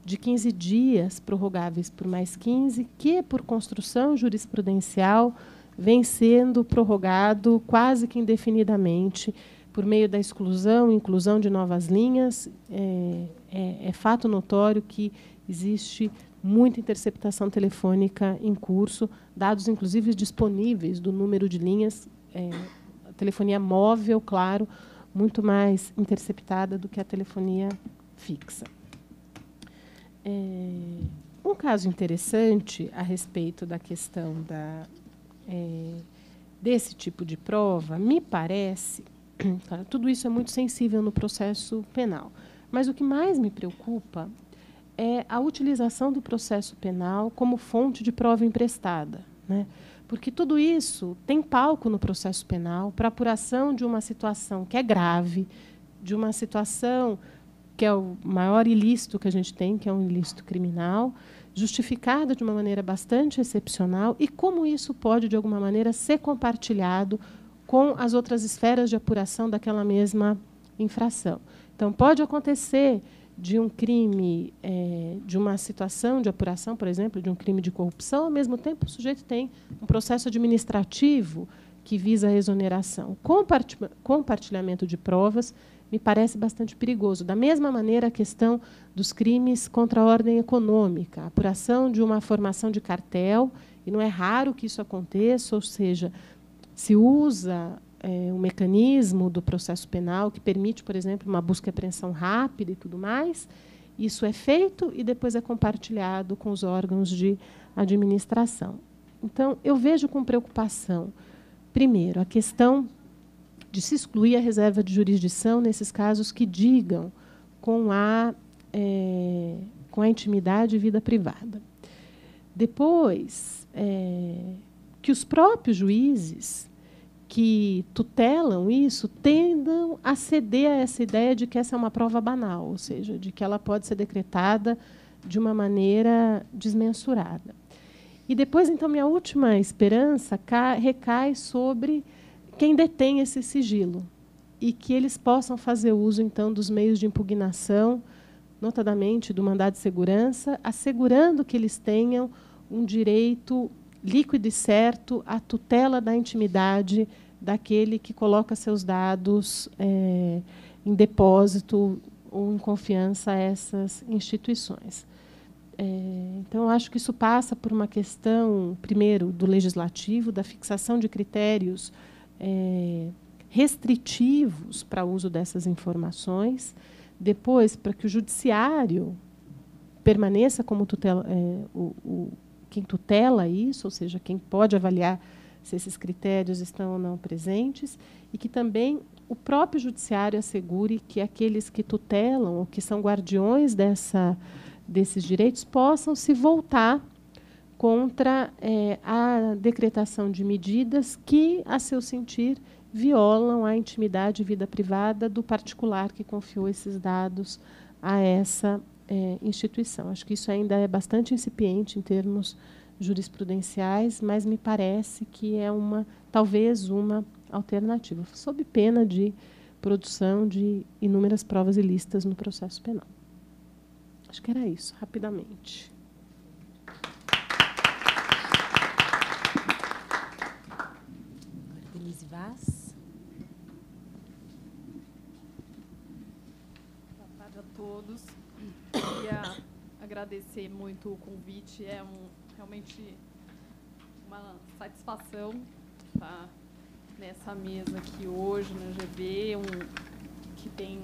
de 15 dias, prorrogáveis por mais 15, que, por construção jurisprudencial, vem sendo prorrogado quase que indefinidamente, por meio da inclusão de novas linhas. É fato notório que existe muita interceptação telefônica em curso, dados, inclusive, disponíveis do número de linhas, a telefonia móvel, claro, muito mais interceptada do que a telefonia fixa. Um caso interessante a respeito da questão desse tipo de prova, me parece, claro, tudo isso é muito sensível no processo penal, mas o que mais me preocupa é a utilização do processo penal como fonte de prova emprestada, né? Porque tudo isso tem palco no processo penal para apuração de uma situação que é grave, de uma situação que é o maior ilícito que a gente tem, que é um ilícito criminal, justificada de uma maneira bastante excepcional, e como isso pode, de alguma maneira, ser compartilhado com as outras esferas de apuração daquela mesma infração. Então, pode acontecer de um crime, de uma situação de apuração, por exemplo, de um crime de corrupção, ao mesmo tempo o sujeito tem um processo administrativo que visa a exoneração. Compartilhamento de provas me parece bastante perigoso. Da mesma maneira, a questão dos crimes contra a ordem econômica, a apuração de uma formação de cartel, e não é raro que isso aconteça, ou seja, se usa um mecanismo do processo penal que permite, por exemplo, uma busca e apreensão rápida e tudo mais. Isso é feito e depois é compartilhado com os órgãos de administração. Então, eu vejo com preocupação, primeiro, a questão de se excluir a reserva de jurisdição nesses casos que digam com a intimidade e vida privada. Depois, que os próprios juízes que tutelam isso tendam a ceder a essa ideia de que essa é uma prova banal, ou seja, de que ela pode ser decretada de uma maneira desmensurada. E depois, então, minha última esperança recai sobre quem detém esse sigilo e que eles possam fazer uso, então, dos meios de impugnação, notadamente do mandado de segurança, assegurando que eles tenham um direito líquido e certo à tutela da intimidade daquele que coloca seus dados em depósito ou em confiança a essas instituições. Então, eu acho que isso passa por uma questão, primeiro, do legislativo, da fixação de critérios restritivos para o uso dessas informações, depois, para que o judiciário permaneça como quem tutela isso, ou seja, quem pode avaliar se esses critérios estão ou não presentes, e que também o próprio judiciário assegure que aqueles que tutelam ou que são guardiões desses direitos possam se voltar contra a decretação de medidas que, a seu sentir, violam a intimidade e vida privada do particular que confiou esses dados a essa instituição. Acho que isso ainda é bastante incipiente em termos jurisprudenciais, mas me parece que é talvez uma alternativa, sob pena de produção de inúmeras provas ilícitas no processo penal. Acho que era isso, rapidamente. Denise Vaz. Boa tarde a todos. Queria agradecer muito o convite. É realmente uma satisfação estar nessa mesa aqui hoje, na GB, que tem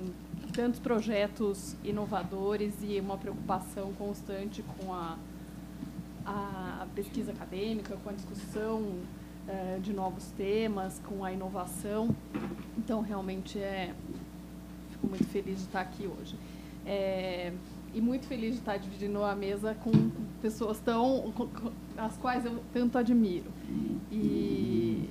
tantos projetos inovadores e uma preocupação constante com a pesquisa acadêmica, com a discussão de novos temas, com a inovação. Então, realmente, fico muito feliz de estar aqui hoje. E muito feliz de estar dividindo a mesa com pessoas as quais eu tanto admiro. E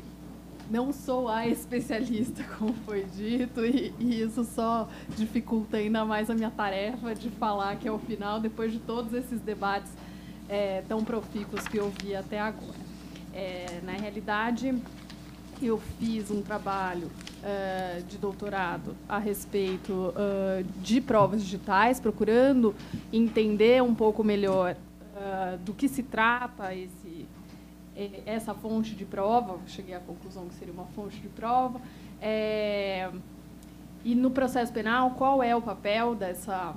não sou a especialista, como foi dito, e isso só dificulta ainda mais a minha tarefa de falar que, ao final, depois de todos esses debates tão profícuos que eu vi até agora. Na realidade, eu fiz um trabalho de doutorado a respeito de provas digitais, procurando entender um pouco melhor do que se trata essa fonte de prova. Cheguei à conclusão que seria uma fonte de prova. E no processo penal, qual é o papel dessa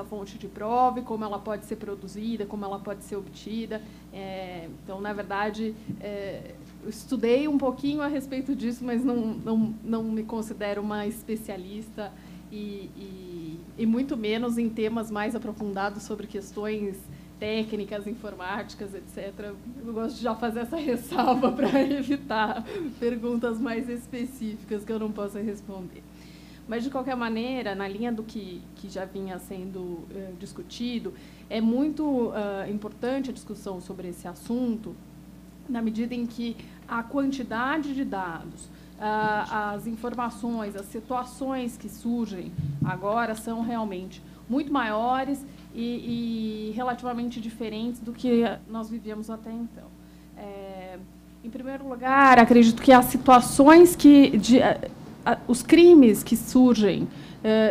fonte de prova e como ela pode ser produzida, como ela pode ser obtida. Então, na verdade, eu estudei um pouquinho a respeito disso, mas não me considero uma especialista e muito menos em temas mais aprofundados sobre questões técnicas, informáticas, etc. Eu gosto de já fazer essa ressalva para evitar perguntas mais específicas que eu não possa responder. Mas, de qualquer maneira, na linha do que já vinha sendo discutido, é muito importante a discussão sobre esse assunto, na medida em que a quantidade de dados, as informações, as situações que surgem agora são realmente muito maiores e relativamente diferentes do que nós vivíamos até então. Em primeiro lugar, acredito que as situações os crimes que surgem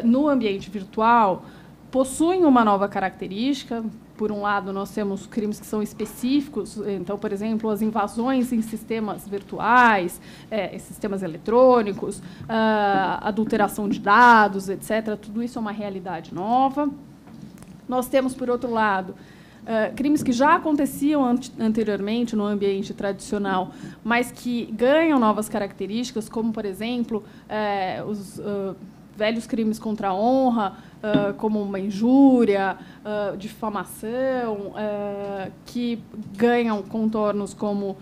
no ambiente virtual possuem uma nova característica. Por um lado, nós temos crimes que são específicos. Então, por exemplo, as invasões em sistemas virtuais, em sistemas eletrônicos, adulteração de dados, etc. Tudo isso é uma realidade nova. Nós temos, por outro lado, crimes que já aconteciam anteriormente no ambiente tradicional, mas que ganham novas características, como, por exemplo, os velhos crimes contra a honra, como uma injúria, difamação, que ganham contornos como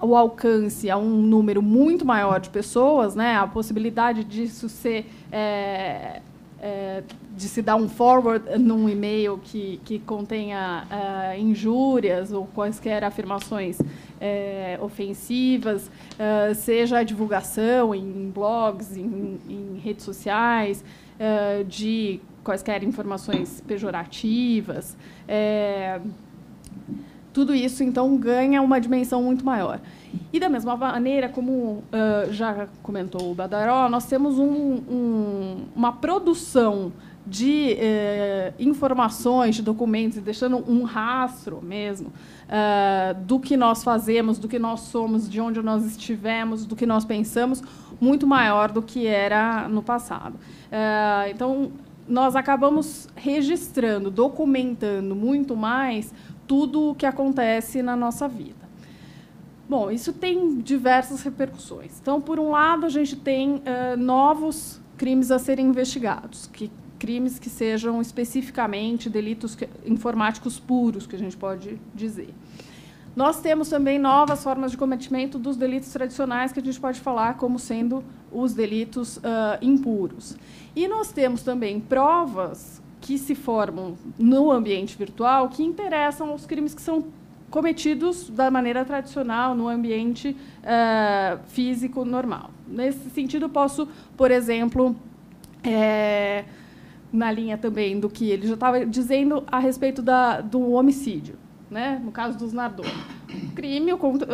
o alcance a um número muito maior de pessoas, né? A possibilidade disso ser de se dar um forward num e-mail que contenha injúrias ou quaisquer afirmações ofensivas, seja a divulgação em blogs, em redes sociais, de quaisquer informações pejorativas, tudo isso, então, ganha uma dimensão muito maior. E, da mesma maneira, como já comentou o Badaró, nós temos uma produção de informações, de documentos, deixando um rastro mesmo do que nós fazemos, do que nós somos, de onde nós estivemos, do que nós pensamos, muito maior do que era no passado. Então, nós acabamos registrando, documentando muito mais tudo o que acontece na nossa vida. Bom, isso tem diversas repercussões. Então, por um lado, a gente tem novos crimes a serem investigados, crimes que sejam especificamente delitos informáticos puros, que a gente pode dizer. Nós temos também novas formas de cometimento dos delitos tradicionais, que a gente pode falar como sendo os delitos impuros. E nós temos também provas que se formam no ambiente virtual que interessam aos crimes que são cometidos da maneira tradicional no ambiente físico normal. Nesse sentido, posso, por exemplo, na linha também do que ele já estava dizendo a respeito do homicídio, né? No caso dos Nardoni. O crime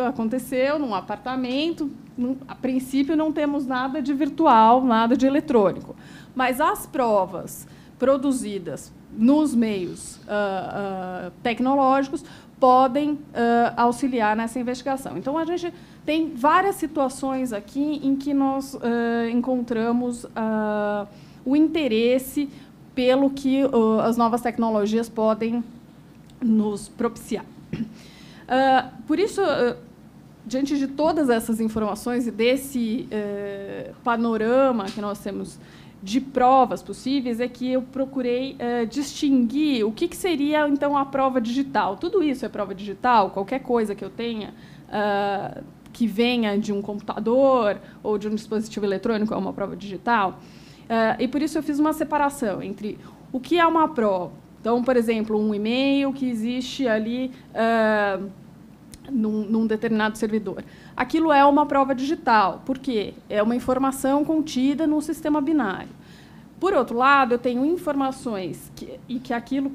aconteceu num apartamento. A princípio, não temos nada de virtual, nada de eletrônico. Mas as provas produzidas nos meios tecnológicos podem auxiliar nessa investigação. Então, a gente tem várias situações aqui em que nós encontramos o interesse pelo que as novas tecnologias podem nos propiciar. Por isso, diante de todas essas informações e desse panorama que nós temos de provas possíveis, é que eu procurei distinguir o que seria, então, a prova digital. Tudo isso é prova digital, qualquer coisa que eu tenha que venha de um computador ou de um dispositivo eletrônico é uma prova digital. E, por isso, eu fiz uma separação entre o que é uma prova. Então, por exemplo, um e-mail que existe ali num determinado servidor. Aquilo é uma prova digital, porque é uma informação contida num sistema binário. Por outro lado, eu tenho informações que aquilo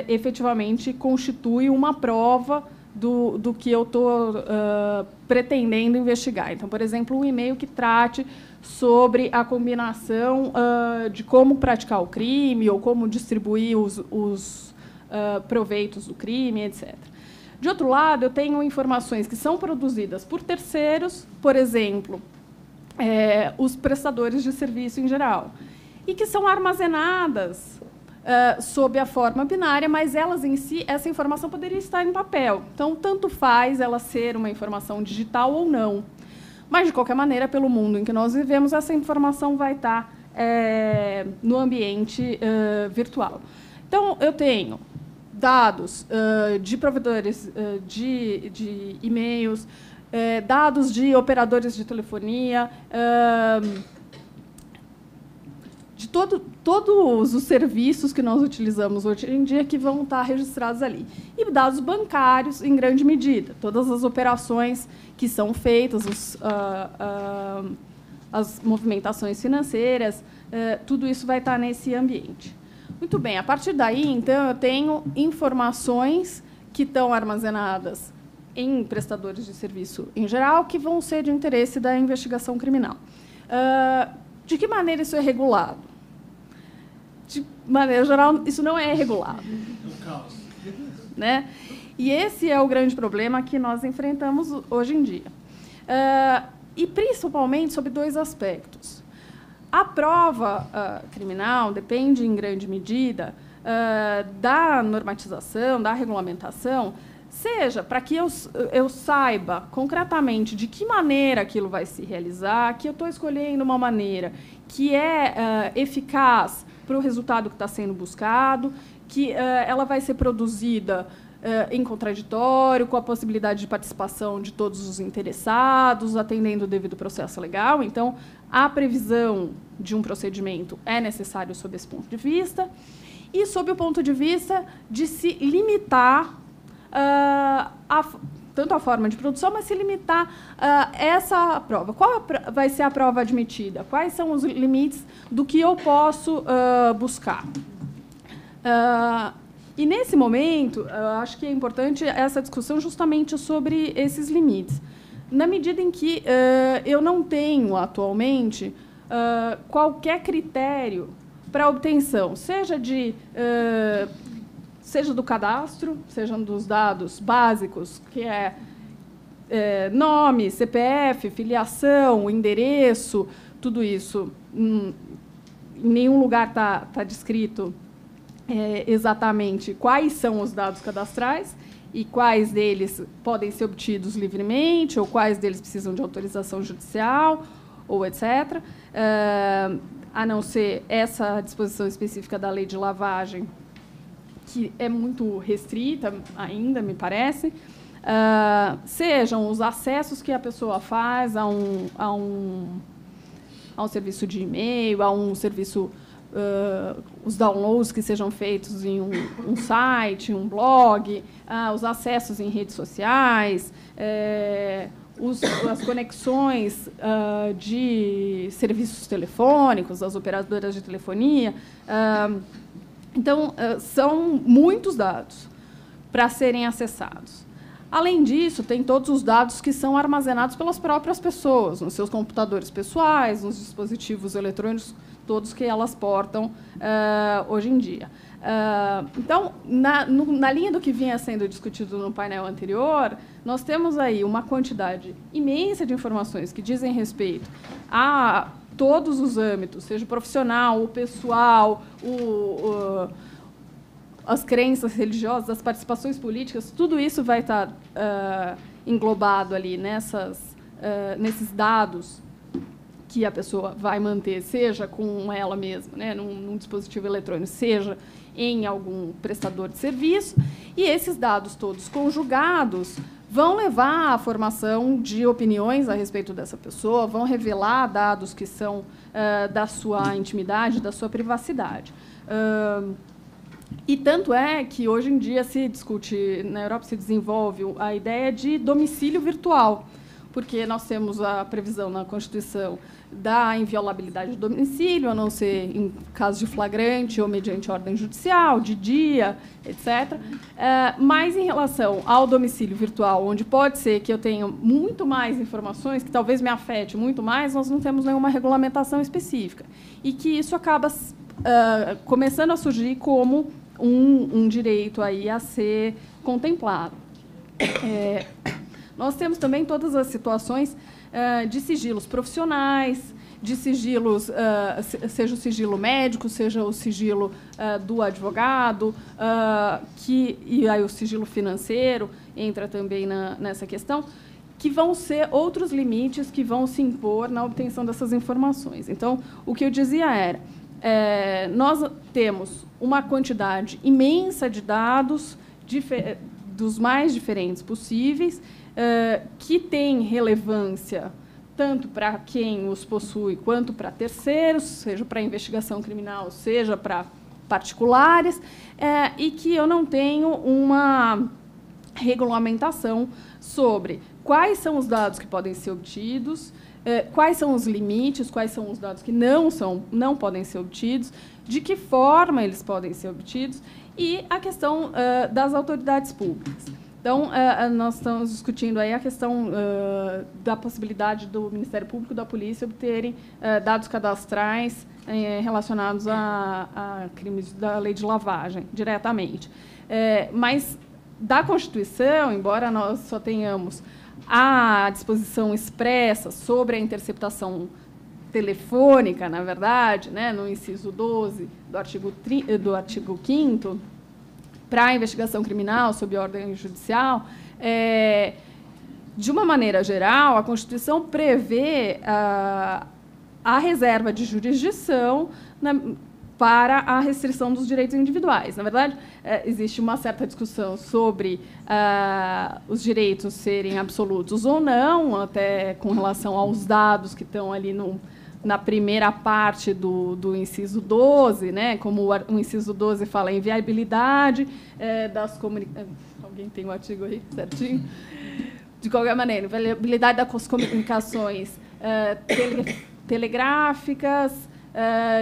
efetivamente constitui uma prova do que eu estou pretendendo investigar. Então, por exemplo, um e-mail que trate sobre a combinação de como praticar o crime ou como distribuir os proveitos do crime, etc. De outro lado, eu tenho informações que são produzidas por terceiros, por exemplo, os prestadores de serviço em geral, e que são armazenadas sob a forma binária, mas elas em si, essa informação poderia estar em papel. Então, tanto faz ela ser uma informação digital ou não. Mas, de qualquer maneira, pelo mundo em que nós vivemos, essa informação vai estar no ambiente virtual. Então, eu tenho dados de provedores de e-mails, dados de operadores de telefonia, de todos os serviços que nós utilizamos hoje em dia que vão estar registrados ali. E dados bancários, em grande medida. Todas as operações que são feitas, as movimentações financeiras, tudo isso vai estar nesse ambiente. Muito bem, a partir daí, então, eu tenho informações que estão armazenadas em prestadores de serviço em geral, que vão ser de interesse da investigação criminal. De que maneira isso é regulado? De maneira geral, isso não é regulado. É um caos. Né? E esse é o grande problema que nós enfrentamos hoje em dia. E, principalmente, sobre dois aspectos. A prova criminal depende, em grande medida, da normatização, da regulamentação, seja para que eu saiba concretamente de que maneira aquilo vai se realizar, que eu estou escolhendo uma maneira que é eficaz para o resultado que está sendo buscado, que ela vai ser produzida em contraditório, com a possibilidade de participação de todos os interessados, atendendo o devido processo legal. Então, a previsão de um procedimento é necessário sob esse ponto de vista, e sob o ponto de vista de se limitar tanto a forma de produção, mas se limitar essa prova. Qual vai ser a prova admitida? Quais são os limites do que eu posso buscar? E, nesse momento, eu acho que é importante essa discussão justamente sobre esses limites. Na medida em que eu não tenho, atualmente, qualquer critério para obtenção, seja do cadastro, seja dos dados básicos, que é nome, CPF, filiação, endereço, tudo isso. Em nenhum lugar está descrito exatamente quais são os dados cadastrais e quais deles podem ser obtidos livremente, ou quais deles precisam de autorização judicial, ou etc., a não ser essa disposição específica da lei de lavagem, que é muito restrita ainda, me parece, sejam os acessos que a pessoa faz a um serviço de e-mail, a um serviço, os downloads que sejam feitos em um site, um blog, os acessos em redes sociais, as conexões de serviços telefônicos, das operadoras de telefonia. Então, são muitos dados para serem acessados. Além disso, tem todos os dados que são armazenados pelas próprias pessoas, nos seus computadores pessoais, nos dispositivos eletrônicos, todos que elas portam hoje em dia. Então, na linha do que vinha sendo discutido no painel anterior, nós temos aí uma quantidade imensa de informações que dizem respeito a todos os âmbitos, seja o profissional, o pessoal, as crenças religiosas, as participações políticas, tudo isso vai estar englobado ali nesses dados que a pessoa vai manter, seja com ela mesma, né, num dispositivo eletrônico, seja em algum prestador de serviço, e esses dados todos conjugados vão levar à formação de opiniões a respeito dessa pessoa, vão revelar dados que são da sua intimidade, da sua privacidade. E tanto é que, hoje em dia, se discute, na Europa se desenvolve a ideia de domicílio virtual, porque nós temos a previsão na Constituição da inviolabilidade do domicílio, a não ser em caso de flagrante ou mediante ordem judicial, de dia, etc. Mas, em relação ao domicílio virtual, onde pode ser que eu tenha muito mais informações, que talvez me afete muito mais, nós não temos nenhuma regulamentação específica. E que isso acaba começando a surgir como um direito aí a ser contemplado. Nós temos também todas as situações de sigilos profissionais, de sigilos, seja o sigilo médico, seja o sigilo do advogado, e aí o sigilo financeiro entra também nessa questão, que vão ser outros limites que vão se impor na obtenção dessas informações. Então, o que eu dizia era, nós temos uma quantidade imensa de dados dos mais diferentes possíveis, que tem relevância tanto para quem os possui quanto para terceiros, seja para investigação criminal, seja para particulares, e que eu não tenho uma regulamentação sobre quais são os dados que podem ser obtidos, quais são os limites, quais são os dados que não podem ser obtidos, de que forma eles podem ser obtidos, e a questão das autoridades públicas. Então, nós estamos discutindo aí a questão da possibilidade do Ministério Público e da Polícia obterem dados cadastrais relacionados a crimes da lei de lavagem, diretamente. Mas, da Constituição, embora nós só tenhamos a disposição expressa sobre a interceptação telefônica, na verdade, né, no inciso 12 do artigo 5º, para a investigação criminal sob ordem judicial, de uma maneira geral, a Constituição prevê a reserva de jurisdição para a restrição dos direitos individuais. Na verdade, existe uma certa discussão sobre os direitos serem absolutos ou não, até com relação aos dados que estão ali na primeira parte do inciso 12, né, como o inciso 12 fala em viabilidade das comunicações. Alguém tem o artigo aí certinho? De qualquer maneira, viabilidade das comunicações telegráficas,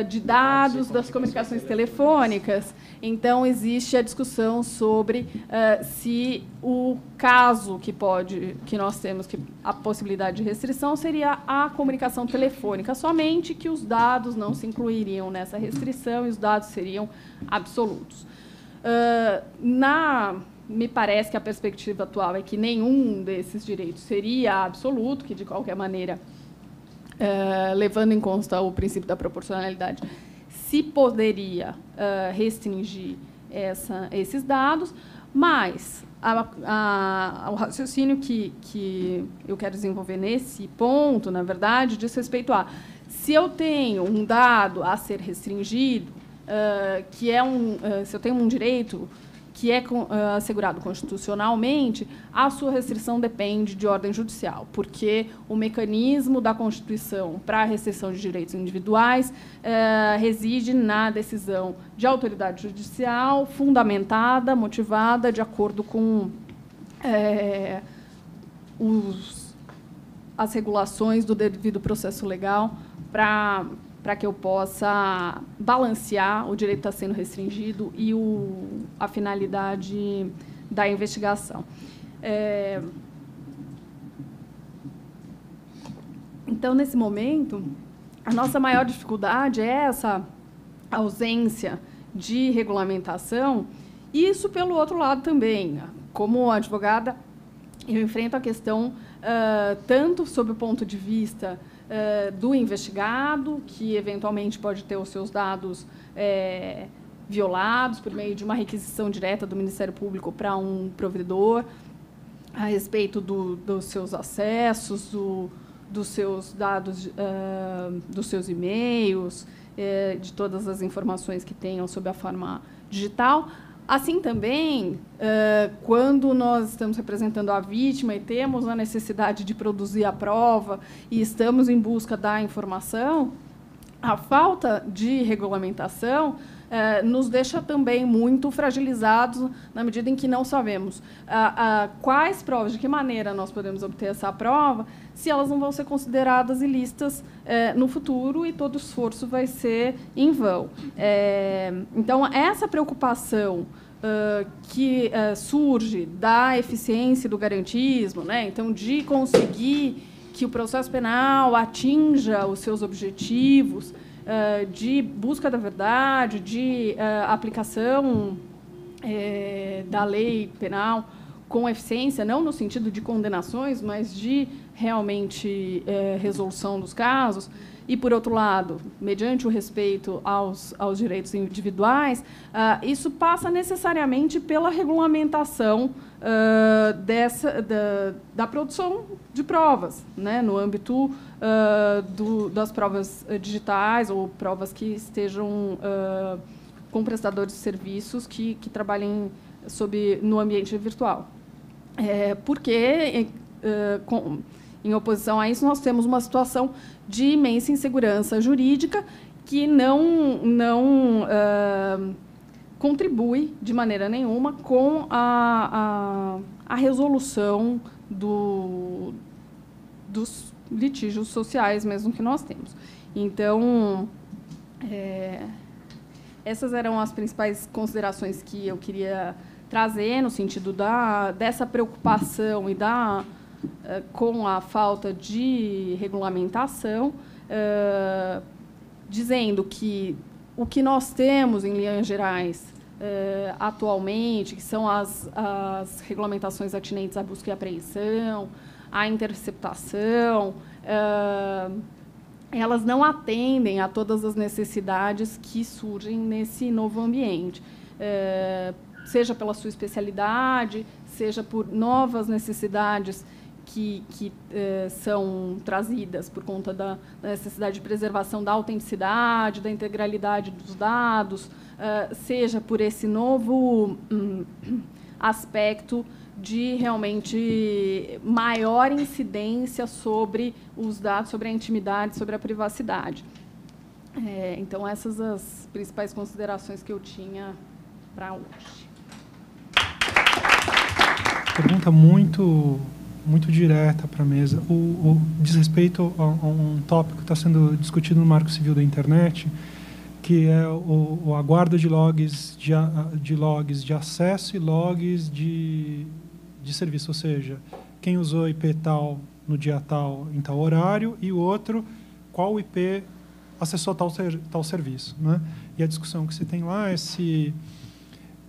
de dados das comunicações telefônicas. Então, existe a discussão sobre se o caso que nós temos, que a possibilidade de restrição seria a comunicação telefônica somente, que os dados não se incluiriam nessa restrição e os dados seriam absolutos. Me parece que a perspectiva atual é que nenhum desses direitos seria absoluto, que, de qualquer maneira, levando em conta o princípio da proporcionalidade, se poderia restringir esses dados, mas o raciocínio que eu quero desenvolver nesse ponto, na verdade, diz respeito a, se eu tenho um dado a ser restringido, se eu tenho um direito que é assegurado constitucionalmente, a sua restrição depende de ordem judicial, porque o mecanismo da Constituição para a restrição de direitos individuais reside na decisão de autoridade judicial, fundamentada, motivada, de acordo com as regulações do devido processo legal, para que eu possa balancear o direito que está sendo restringido e a finalidade da investigação. Então, nesse momento, a nossa maior dificuldade é essa ausência de regulamentação. E isso, pelo outro lado, também. Como advogada, eu enfrento a questão tanto sob o ponto de vista do investigado, que eventualmente pode ter os seus dados violados por meio de uma requisição direta do Ministério Público para um provedor, a respeito dos seus acessos, dos seus dados, dos seus e-mails, de todas as informações que tenham sob a forma digital. Assim também, quando nós estamos representando a vítima e temos a necessidade de produzir a prova e estamos em busca da informação, a falta de regulamentação nos deixa também muito fragilizados, na medida em que não sabemos quais provas, de que maneira nós podemos obter essa prova, se elas não vão ser consideradas ilícitas no futuro e todo esforço vai ser em vão. Então, essa preocupação que surge da eficiência do garantismo, né? Então, de conseguir que o processo penal atinja os seus objetivos de busca da verdade, de aplicação da lei penal com eficiência, não no sentido de condenações, mas de realmente resolução dos casos, e, por outro lado, mediante o respeito aos direitos individuais, isso passa necessariamente pela regulamentação da produção de provas, né, no âmbito das provas digitais ou provas que estejam com prestadores de serviços que trabalhem no ambiente virtual. Porque, em oposição a isso, nós temos uma situação de imensa insegurança jurídica que não contribui de maneira nenhuma com a resolução dos litígios sociais mesmo que nós temos. Então, essas eram as principais considerações que eu queria trazer no sentido dessa preocupação e com a falta de regulamentação, dizendo que o que nós temos, em linhas gerais, atualmente, que são as regulamentações atinentes à busca e apreensão, à interceptação, elas não atendem a todas as necessidades que surgem nesse novo ambiente, seja pela sua especialidade, seja por novas necessidades que são trazidas por conta da necessidade de preservação da autenticidade, da integralidade dos dados, seja por esse novo aspecto de realmente maior incidência sobre os dados, sobre a intimidade, sobre a privacidade. Então, essas as principais considerações que eu tinha para hoje. Pergunta muito muito direta para a mesa. Diz respeito a um tópico que está sendo discutido no Marco Civil da Internet, que é a guarda de logs de acesso e logs de serviço, ou seja, quem usou IP tal no dia tal em tal horário e o outro qual IP acessou tal serviço, né? E a discussão que se tem lá é se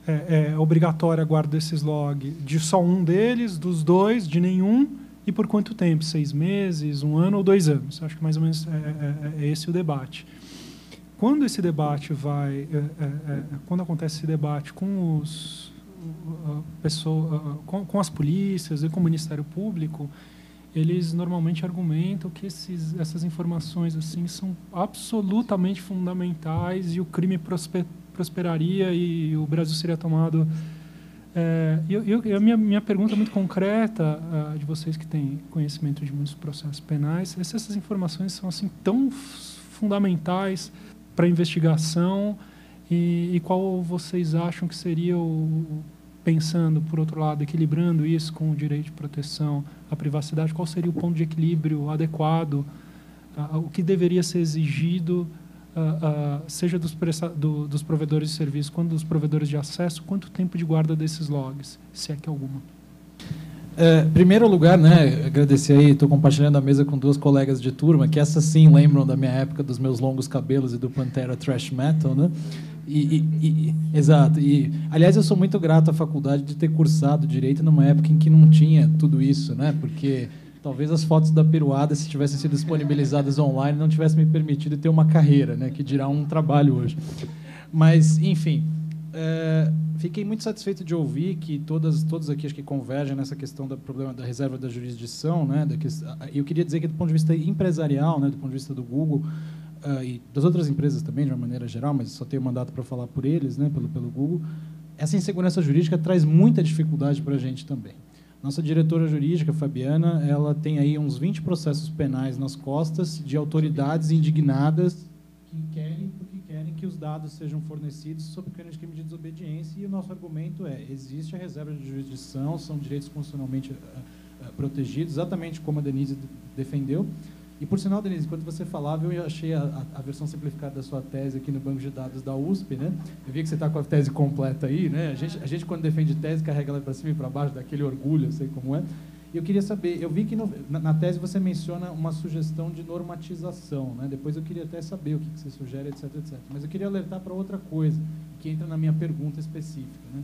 é obrigatória a guarda desses logs de só um deles, dos dois, de nenhum, e por quanto tempo? 6 meses, 1 ano ou 2 anos? Acho que mais ou menos é esse o debate. Quando esse debate quando acontece esse debate com com as polícias e com o Ministério Público, eles normalmente argumentam que essas informações assim são absolutamente fundamentais e o crime prosperaria e o Brasil seria tomado. A minha pergunta muito concreta de vocês que têm conhecimento de muitos processos penais é se essas informações são assim tão fundamentais para a investigação e qual vocês acham que seria pensando, por outro lado, equilibrando isso com o direito de proteção à privacidade, qual seria o ponto de equilíbrio adequado, o que deveria ser exigido, seja dos provedores de serviço quanto dos provedores de acesso, quanto tempo de guarda desses logs, se é que alguma? Primeiro lugar, né, agradecer aí, estou compartilhando a mesa com 2 colegas de turma, que essas sim lembram da minha época dos meus longos cabelos e do Pantera Thrash Metal, né? Exato. E, aliás, eu sou muito grato à faculdade de ter cursado Direito numa época em que não tinha tudo isso, né? Porque talvez as fotos da peruada, se tivessem sido disponibilizadas online, não tivessem me permitido ter uma carreira, né? Que dirá um trabalho hoje. Mas, enfim, fiquei muito satisfeito de ouvir que todos aqui acho que convergem nessa questão do problema da reserva da jurisdição, né? Eu queria dizer que, do ponto de vista empresarial, né? Do ponto de vista do Google, e das outras empresas também, de uma maneira geral, mas só tenho mandato para falar por eles, né, pelo Google, essa insegurança jurídica traz muita dificuldade para a gente também. Nossa diretora jurídica, Fabiana, ela tem aí uns 20 processos penais nas costas de autoridades indignadas porque querem que os dados sejam fornecidos sob pena de crime de desobediência, e o nosso argumento existe a reserva de jurisdição, são direitos constitucionalmente protegidos, exatamente como a Denise defendeu. E, por sinal, Denise, enquanto você falava, eu achei a versão simplificada da sua tese aqui no banco de dados da USP, né? Eu vi que você está com a tese completa aí, né? A gente, quando defende tese, carrega ela para cima e para baixo, daquele orgulho, eu sei como é. E eu queria saber, eu vi que na tese você menciona uma sugestão de normatização, né? Depois eu queria até saber o que você sugere, etc, etc. Mas eu queria alertar para outra coisa, que entra na minha pergunta específica, né?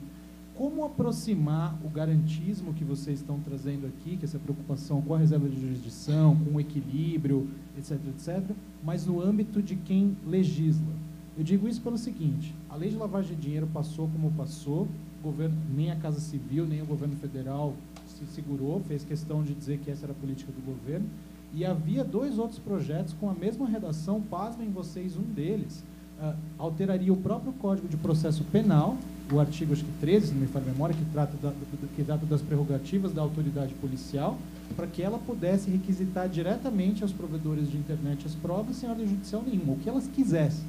Como aproximar o garantismo que vocês estão trazendo aqui, que essa preocupação com a reserva de jurisdição, com o equilíbrio, etc., etc., mas no âmbito de quem legisla? Eu digo isso pelo seguinte: a lei de lavagem de dinheiro passou como passou, o governo, nem a Casa Civil, nem o governo federal se segurou, fez questão de dizer que essa era a política do governo, e havia 2 outros projetos com a mesma redação, pasmem vocês, um deles alteraria o próprio Código de Processo Penal, o artigo, acho que 13, se não me falha a memória, que trata das prerrogativas da autoridade policial, para que ela pudesse requisitar diretamente aos provedores de internet as provas sem ordem judicial nenhuma, o que elas quisessem.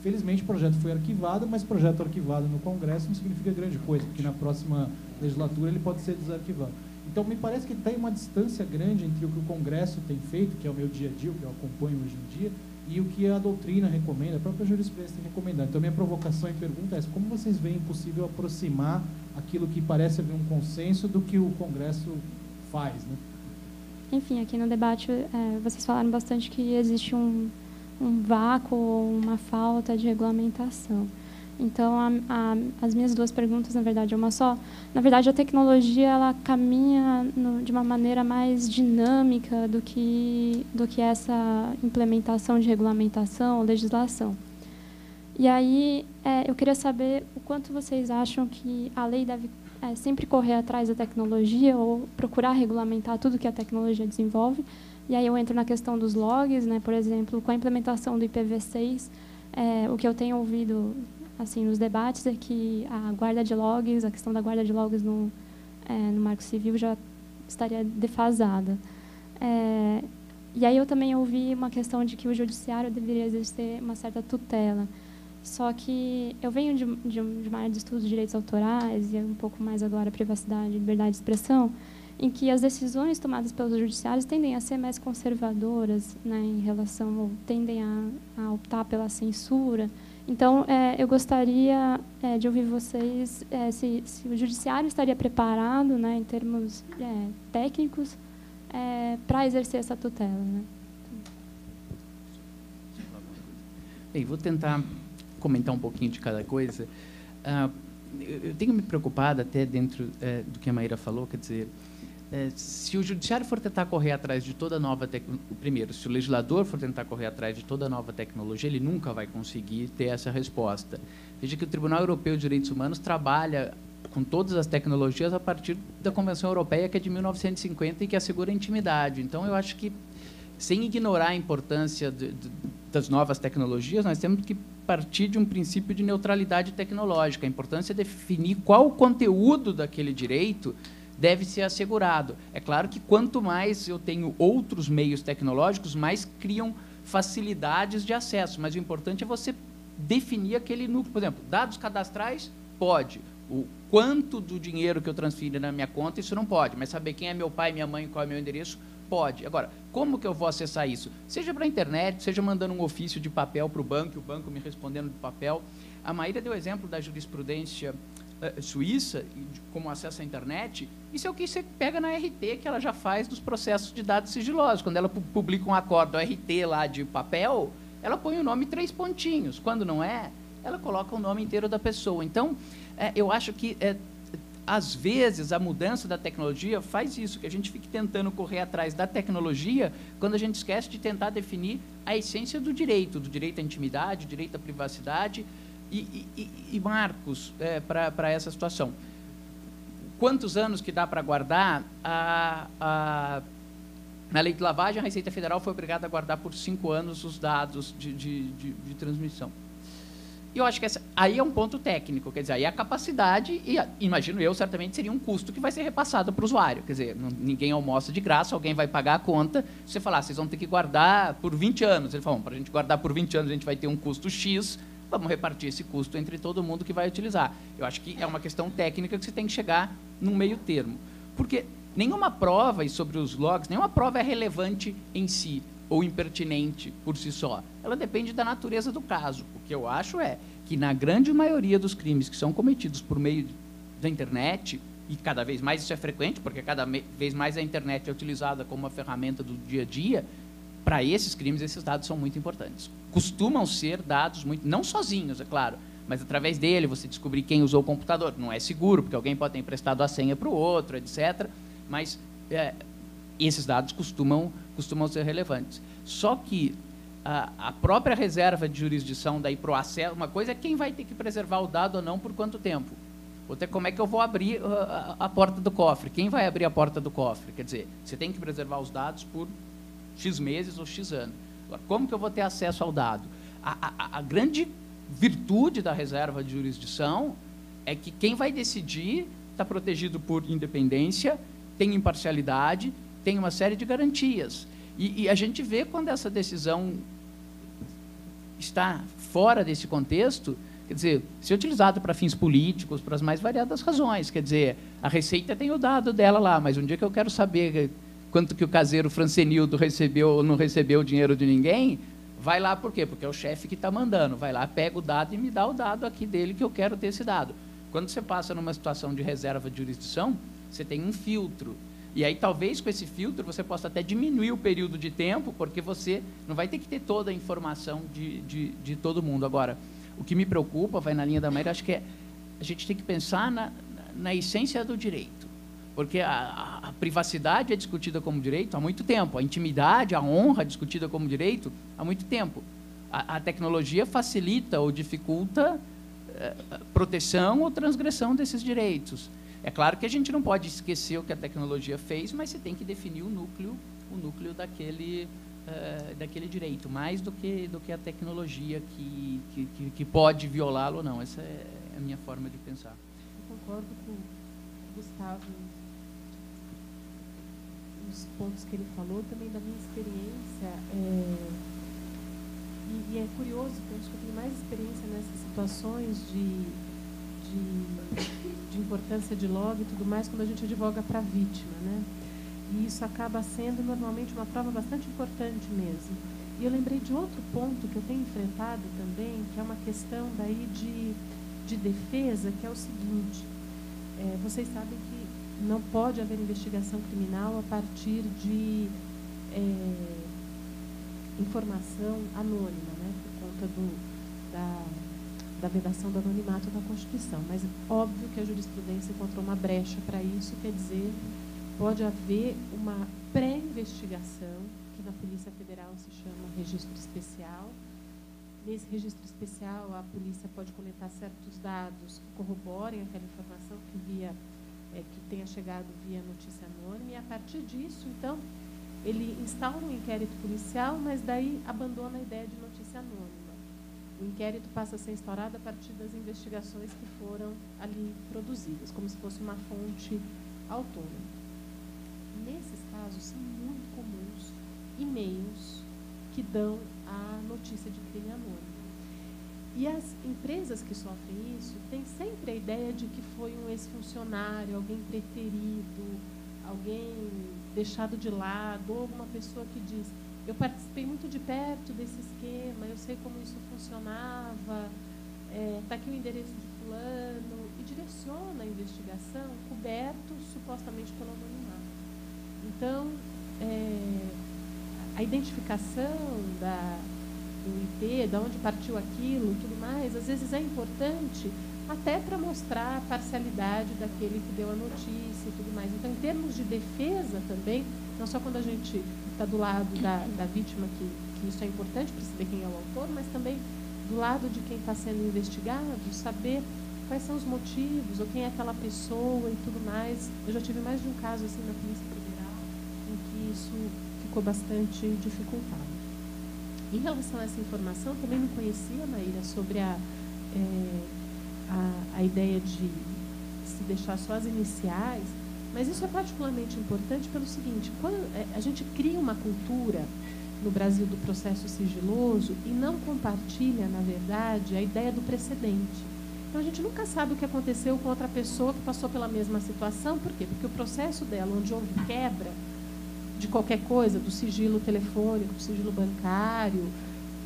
Felizmente, o projeto foi arquivado, mas projeto arquivado no Congresso não significa grande coisa, porque na próxima legislatura ele pode ser desarquivado. Então, me parece que tem uma distância grande entre o que o Congresso tem feito, que é o meu dia a dia, o que eu acompanho hoje em dia, e o que a doutrina recomenda, a própria jurisprudência tem recomendado. Então, minha provocação e pergunta é essa: como vocês veem possível aproximar aquilo que parece haver um consenso do que o Congresso faz, né? Enfim, aqui no debate, vocês falaram bastante que existe um vácuo, uma falta de regulamentação. Então, as minhas 2 perguntas, na verdade, é uma só. Na verdade, a tecnologia ela caminha de uma maneira mais dinâmica do que essa implementação de regulamentação ou legislação. E aí, eu queria saber o quanto vocês acham que a lei deve sempre correr atrás da tecnologia ou procurar regulamentar tudo que a tecnologia desenvolve. E aí eu entro na questão dos logs, né? Por exemplo, com a implementação do IPv6, o que eu tenho ouvido assim, nos debates é que a guarda de logs, a questão da guarda de logs no Marco Civil já estaria defasada. E aí eu também ouvi uma questão de que o judiciário deveria exercer uma certa tutela. Só que eu venho de uma área de estudos de direitos autorais e um pouco mais agora privacidade e liberdade de expressão, em que as decisões tomadas pelos judiciários tendem a ser mais conservadoras, né, em relação, ou tendem a optar pela censura. Então, eu gostaria de ouvir vocês se o judiciário estaria preparado, né, em termos técnicos, para exercer essa tutela, né? Bem, vou tentar comentar um pouquinho de cada coisa. Eu tenho me preocupado até dentro do que a Maíra falou, quer dizer, se o judiciário for tentar correr atrás de toda nova tecnologia, primeiro, se o legislador for tentar correr atrás de toda nova tecnologia, ele nunca vai conseguir ter essa resposta. Veja que o Tribunal Europeu de Direitos Humanos trabalha com todas as tecnologias a partir da Convenção Europeia, que é de 1950 e que assegura a intimidade. Então, eu acho que, sem ignorar a importância das novas tecnologias, nós temos que partir de um princípio de neutralidade tecnológica. A importância é definir qual o conteúdo daquele direito deve ser assegurado. É claro que quanto mais eu tenho outros meios tecnológicos, mais criam facilidades de acesso, mas o importante é você definir aquele núcleo. Por exemplo, dados cadastrais, pode. O quanto do dinheiro que eu transfiro na minha conta, isso não pode, mas saber quem é meu pai, minha mãe, qual é o meu endereço, pode. Agora, como que eu vou acessar isso? Seja para a internet, seja mandando um ofício de papel para o banco me respondendo de papel. A Maíra deu exemplo da jurisprudência suíça, como acesso à internet. Isso é o que você pega na RT, que ela já faz dos processos de dados sigilosos. Quando ela publica um acordo RT lá de papel, ela põe o nome 3 pontinhos. Quando não é, ela coloca o nome inteiro da pessoa. Então, eu acho que às vezes, a mudança da tecnologia faz isso, que a gente fique tentando correr atrás da tecnologia, quando a gente esquece de tentar definir a essência do direito à intimidade, direito à privacidade e marcos para essa situação. Quantos anos que dá para guardar? Na lei de lavagem, a Receita Federal foi obrigada a guardar por 5 anos os dados de transmissão. E eu acho que aí é um ponto técnico, quer dizer, aí a capacidade, e imagino eu, certamente seria um custo que vai ser repassado para o usuário. Quer dizer, ninguém almoça de graça, alguém vai pagar a conta. Se você falar, vocês vão ter que guardar por 20 anos. Ele fala, para a gente guardar por 20 anos, a gente vai ter um custo X, vamos repartir esse custo entre todo mundo que vai utilizar. Eu acho que é uma questão técnica que você tem que chegar num meio termo. Porque nenhuma prova, e sobre os logs, nenhuma prova é relevante em si, ou impertinente por si só. Ela depende da natureza do caso. O que eu acho é que, na grande maioria dos crimes que são cometidos por meio da internet, e cada vez mais isso é frequente, porque cada vez mais a internet é utilizada como uma ferramenta do dia a dia, para esses crimes, esses dados são muito importantes. Costumam ser dados, não sozinhos, é claro, mas através dele você descobrir quem usou o computador. Não é seguro, porque alguém pode ter emprestado a senha para o outro, etc. Mas esses dados costumam ser relevantes. Só que a própria reserva de jurisdição daí para o acesso, uma coisa é quem vai ter que preservar o dado ou não por quanto tempo. Outra é como é que eu vou abrir a porta do cofre. Quem vai abrir a porta do cofre? Quer dizer, você tem que preservar os dados por X meses ou X anos. Agora, como que eu vou ter acesso ao dado? A grande virtude da reserva de jurisdição é que quem vai decidir está protegido por independência, tem imparcialidade, tem uma série de garantias. E a gente vê quando essa decisão está fora desse contexto, quer dizer, se é utilizado para fins políticos, para as mais variadas razões, quer dizer, a Receita tem o dado dela lá, mas um dia que eu quero saber quanto que o caseiro Francenildo recebeu ou não recebeu o dinheiro de ninguém, vai lá por quê? Porque é o chefe que está mandando, vai lá, pega o dado e me dá o dado aqui dele que eu quero ter esse dado. Quando você passa numa situação de reserva de jurisdição, você tem um filtro. E aí, talvez, com esse filtro, você possa até diminuir o período de tempo, porque você não vai ter que ter toda a informação de todo mundo. Agora, o que me preocupa, vai na linha da Maíra, acho que a gente tem que pensar na essência do direito. Porque a privacidade é discutida como direito há muito tempo, a intimidade, a honra é discutida como direito há muito tempo. A tecnologia facilita ou dificulta proteção ou transgressão desses direitos. É claro que a gente não pode esquecer o que a tecnologia fez, mas você tem que definir o núcleo daquele direito, mais do que a tecnologia que pode violá-lo ou não. Essa é a minha forma de pensar. Eu concordo com o Gustavo nos pontos que ele falou, também da minha experiência. E é curioso, porque eu acho que eu tenho mais experiência nessas situações de de importância de log e tudo mais quando a gente advoga para a vítima, né? E isso acaba sendo normalmente uma prova bastante importante mesmo. E eu lembrei de outro ponto que eu tenho enfrentado também, que é uma questão daí de defesa, que é o seguinte: vocês sabem que não pode haver investigação criminal a partir de informação anônima, né, por conta da vedação do anonimato da Constituição. Mas óbvio que a jurisprudência encontrou uma brecha para isso, quer dizer, pode haver uma pré-investigação, que na Polícia Federal se chama registro especial. Nesse registro especial, a polícia pode coletar certos dados que corroborem aquela informação que tenha chegado via notícia anônima, e a partir disso, então, ele instaura um inquérito policial, mas daí abandona a ideia de notícia anônima. O inquérito passa a ser instaurado a partir das investigações que foram ali produzidas, como se fosse uma fonte autônoma. Nesses casos, são muito comuns e-mails que dão a notícia de crime anônimo. E as empresas que sofrem isso têm sempre a ideia de que foi um ex-funcionário, alguém preterido, alguém deixado de lado, ou alguma pessoa que diz: eu participei muito de perto desse esquema, eu sei como isso funcionava, está aqui o endereço de fulano, e direciona a investigação coberto supostamente pelo anonimato. Então, a identificação do IP, de onde partiu aquilo, tudo mais, às vezes é importante até para mostrar a parcialidade daquele que deu a notícia e tudo mais. Então, em termos de defesa também, não só quando a gente está do lado da vítima, que isso é importante para saber quem é o autor, mas também do lado de quem está sendo investigado, saber quais são os motivos, ou quem é aquela pessoa e tudo mais. Eu já tive mais de um caso assim na Polícia Federal em que isso ficou bastante dificultado. Em relação a essa informação, também não conhecia, Maíra, sobre a ideia de se deixar só as iniciais, mas isso é particularmente importante pelo seguinte: quando a gente cria uma cultura no Brasil do processo sigiloso e não compartilha, na verdade, a ideia do precedente. Então, a gente nunca sabe o que aconteceu com outra pessoa que passou pela mesma situação. Por quê? Porque o processo dela, onde houve quebra de qualquer coisa, do sigilo telefônico, do sigilo bancário,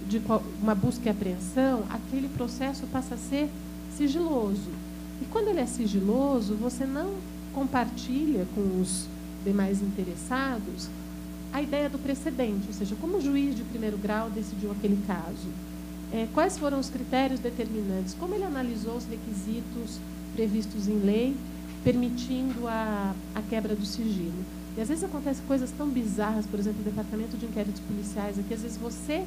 de uma busca e apreensão, aquele processo passa a ser sigiloso. E quando ele é sigiloso, você não compartilha com os demais interessados a ideia do precedente, ou seja, como o juiz de primeiro grau decidiu aquele caso, quais foram os critérios determinantes, como ele analisou os requisitos previstos em lei, permitindo a quebra do sigilo. E às vezes acontecem coisas tão bizarras, por exemplo, o Departamento de Inquéritos Policiais, aqui às vezes você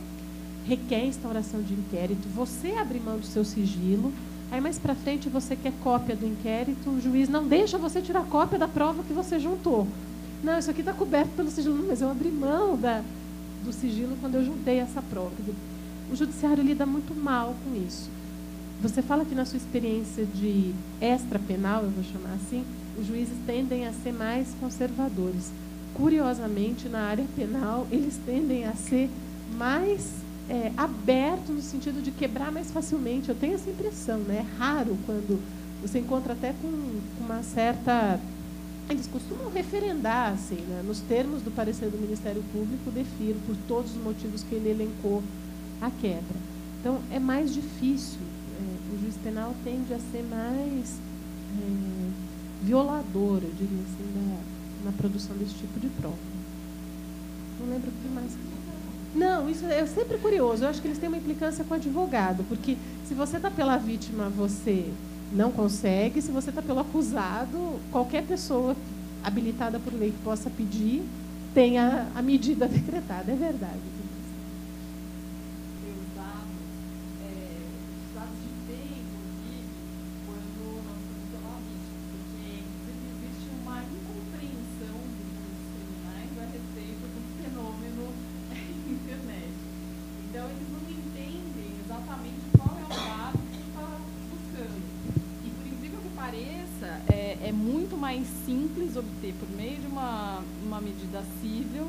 requer instauração de inquérito, você abre mão do seu sigilo, aí mais para frente você quer cópia do inquérito, o juiz não deixa você tirar cópia da prova que você juntou. Não, isso aqui está coberto pelo sigilo. Não, mas eu abri mão do sigilo quando eu juntei essa prova. O judiciário lida muito mal com isso. Você fala que na sua experiência de extrapenal, eu vou chamar assim, os juízes tendem a ser mais conservadores. Curiosamente, na área penal, eles tendem a ser mais abertos no sentido de quebrar mais facilmente. Eu tenho essa impressão, né? É raro quando você encontra até com uma certa... Eles costumam referendar, assim, né? Nos termos do parecer do Ministério Público, defiro por todos os motivos que ele elencou a quebra. Então, é mais difícil. O juiz penal tende a ser mais violador, eu diria assim, na produção desse tipo de prova. Não lembro o que mais. Não, isso é sempre curioso. Eu acho que eles têm uma implicância com o advogado, porque se você está pela vítima, você não consegue. Se você está pelo acusado, qualquer pessoa habilitada por lei que possa pedir tem a medida decretada. É verdade. É muito mais simples obter, por meio de uma medida civil,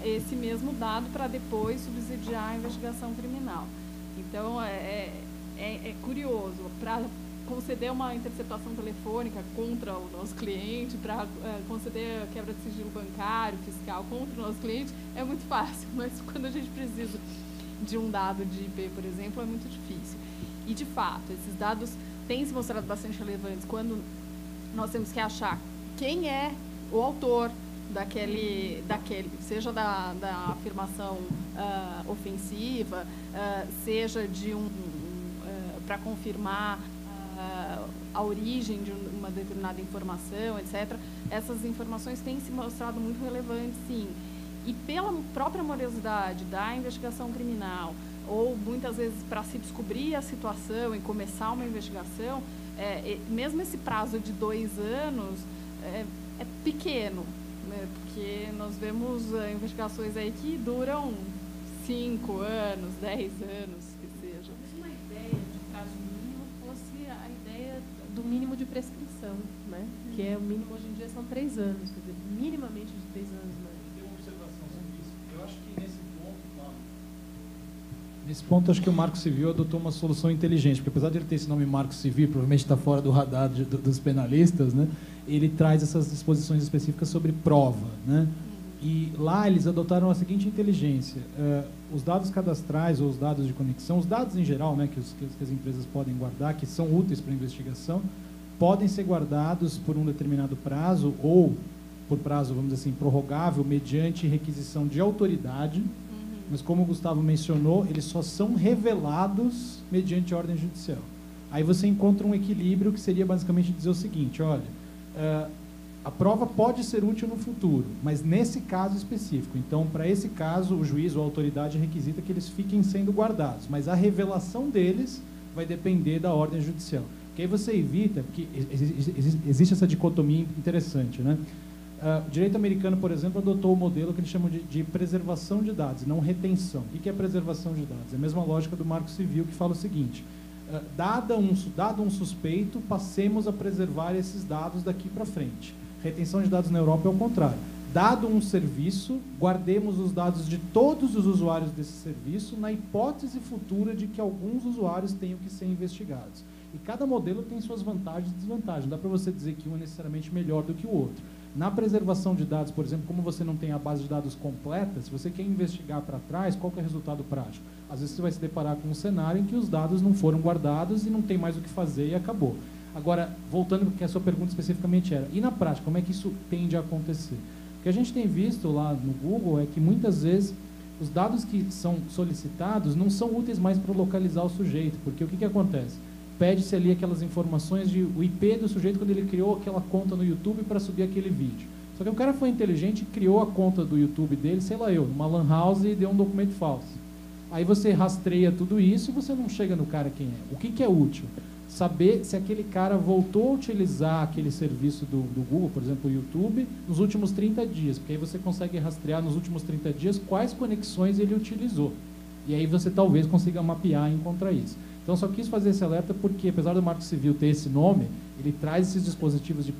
esse mesmo dado para depois subsidiar a investigação criminal. Então, é curioso. Para conceder uma interceptação telefônica contra o nosso cliente, para conceder a quebra de sigilo bancário, fiscal contra o nosso cliente, é muito fácil, mas quando a gente precisa de um dado de IP, por exemplo, é muito difícil. E, de fato, esses dados têm se mostrado bastante relevantes quando nós temos que achar quem é o autor daquele seja da afirmação ofensiva, seja de para confirmar a origem de uma determinada informação, etc. Essas informações têm se mostrado muito relevantes, sim. E pela própria morosidade da investigação criminal, ou muitas vezes para se descobrir a situação e começar uma investigação, mesmo esse prazo de 2 anos é pequeno, né? Porque nós vemos investigações aí que duram 5 anos, 10 anos, que seja. Mas uma ideia de prazo mínimo fosse a ideia do mínimo de prescrição, né? Que é o mínimo hoje em dia são 3 anos, quer dizer, minimamente de 3 anos. Né? Tem uma observação sobre isso. Eu acho que nesse ponto, acho que o Marco Civil adotou uma solução inteligente, porque apesar de ele ter esse nome Marco Civil, provavelmente está fora do radar dos penalistas, né? Ele traz essas disposições específicas sobre prova, né? E lá eles adotaram a seguinte inteligência: os dados cadastrais ou os dados de conexão, os dados em geral, né, que as empresas podem guardar, que são úteis para a investigação, podem ser guardados por um determinado prazo ou por prazo, vamos dizer assim, prorrogável, mediante requisição de autoridade. Mas, como o Gustavo mencionou, eles só são revelados mediante ordem judicial. Aí você encontra um equilíbrio que seria basicamente dizer o seguinte: olha, a prova pode ser útil no futuro, mas nesse caso específico. Então, para esse caso, o juiz ou a autoridade requisita que eles fiquem sendo guardados, mas a revelação deles vai depender da ordem judicial. Porque aí você evita, porque existe essa dicotomia interessante, né? O direito americano, por exemplo, adotou o modelo que eles chamam de preservação de dados, não retenção. O que é preservação de dados? É a mesma lógica do Marco Civil, que fala o seguinte: dado um suspeito, passemos a preservar esses dados daqui para frente. Retenção de dados na Europa é o contrário. Dado um serviço, guardemos os dados de todos os usuários desse serviço na hipótese futura de que alguns usuários tenham que ser investigados. E cada modelo tem suas vantagens e desvantagens. Não dá para você dizer que um é necessariamente melhor do que o outro. Na preservação de dados, por exemplo, como você não tem a base de dados completa, se você quer investigar para trás, qual que é o resultado prático? Às vezes você vai se deparar com um cenário em que os dados não foram guardados e não tem mais o que fazer e acabou. Agora, voltando porque a sua pergunta especificamente era, e na prática, como é que isso tende a acontecer? O que a gente tem visto lá no Google é que muitas vezes os dados que são solicitados não são úteis mais para localizar o sujeito, porque o que acontece? Pede-se ali aquelas informações de o IP do sujeito quando ele criou aquela conta no YouTube para subir aquele vídeo. Só que o cara foi inteligente e criou a conta do YouTube dele, sei lá eu, numa lan house e deu um documento falso. Aí você rastreia tudo isso e você não chega no cara quem é. O que é útil? Saber se aquele cara voltou a utilizar aquele serviço do Google, por exemplo, o YouTube, nos últimos 30 dias. Porque aí você consegue rastrear nos últimos 30 dias quais conexões ele utilizou. E aí você talvez consiga mapear e encontrar isso. Então, só quis fazer esse alerta porque, apesar do Marco Civil ter esse nome, ele traz esses dispositivos de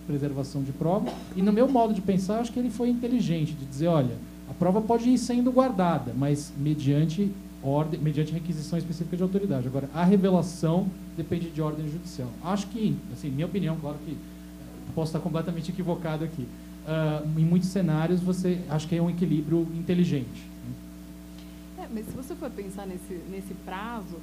preservação de prova. E, no meu modo de pensar, acho que ele foi inteligente de dizer, olha, a prova pode ir sendo guardada, mas mediante requisição específica de autoridade. Agora, a revelação depende de ordem judicial. Acho que, assim, minha opinião, claro que posso estar completamente equivocado aqui. Em muitos cenários, acho que é um equilíbrio inteligente. Mas se você for pensar nesse prazo,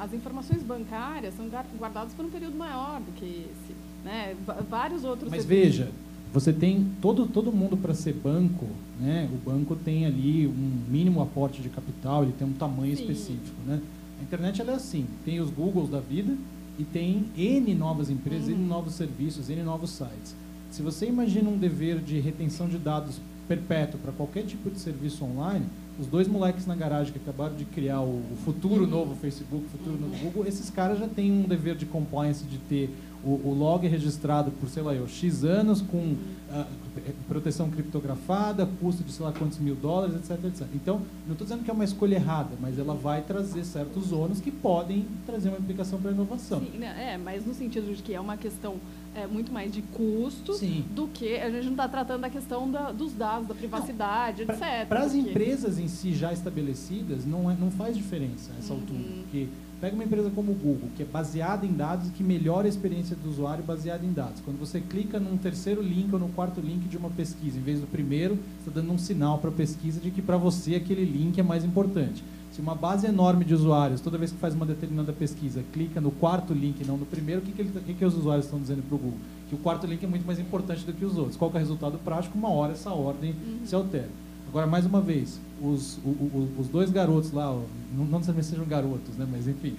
as informações bancárias são guardadas por um período maior do que esse, né? Vários outros. Mas veja, você tem todo mundo para ser banco, né? O banco tem ali um mínimo aporte de capital, ele tem um tamanho específico, né? A internet ela é assim, tem os Googles da vida e tem N novas empresas, N novos serviços, N novos sites. Se você imagina um dever de retenção de dados perpétuo para qualquer tipo de serviço online, os 2 moleques na garagem que acabaram de criar o futuro novo Facebook, o futuro novo Google, esses caras já têm um dever de compliance de ter o log registrado por, sei lá, X anos, com proteção criptografada, custo de sei lá quantos $1000, etc, etc. Então, não estou dizendo que é uma escolha errada, mas ela vai trazer certos ônus que podem trazer uma implicação para a inovação. Sim, mas no sentido de que é uma questão muito mais de custo. Sim. Do que a gente não está tratando da questão dos dados, da privacidade, etc. Para as empresas em si já estabelecidas, não faz diferença a essa altura. Porque pega uma empresa como o Google, que é baseada em dados e que melhora a experiência do usuário baseada em dados. Quando você clica num terceiro link ou no quarto link de uma pesquisa, em vez do primeiro, você está dando um sinal para a pesquisa de que para você aquele link é mais importante. Se uma base enorme de usuários, toda vez que faz uma determinada pesquisa, clica no quarto link e não no primeiro, o que os usuários estão dizendo para o Google? Que o quarto link é muito mais importante do que os outros. Qual que é o resultado prático? Uma hora essa ordem se altera. Agora, mais uma vez, os dois garotos lá, não necessariamente sejam garotos, né, mas enfim,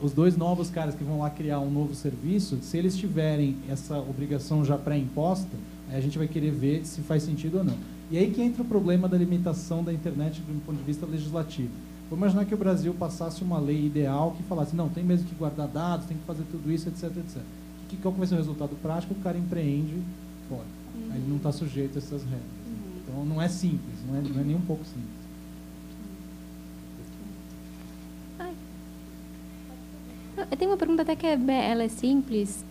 os dois novos caras que vão lá criar um novo serviço, se eles tiverem essa obrigação já pré-imposta, aí a gente vai querer ver se faz sentido ou não. E aí que entra o problema da limitação da internet do ponto de vista legislativo. Vamos imaginar que o Brasil passasse uma lei ideal que falasse, não, tem mesmo que guardar dados, tem que fazer tudo isso, etc, etc. Qual vai ser o resultado prático? O cara empreende fora. Aí ele não está sujeito a essas regras. Então, não é simples, não é nem um pouco simples. Eu tenho uma pergunta até que ela é simples.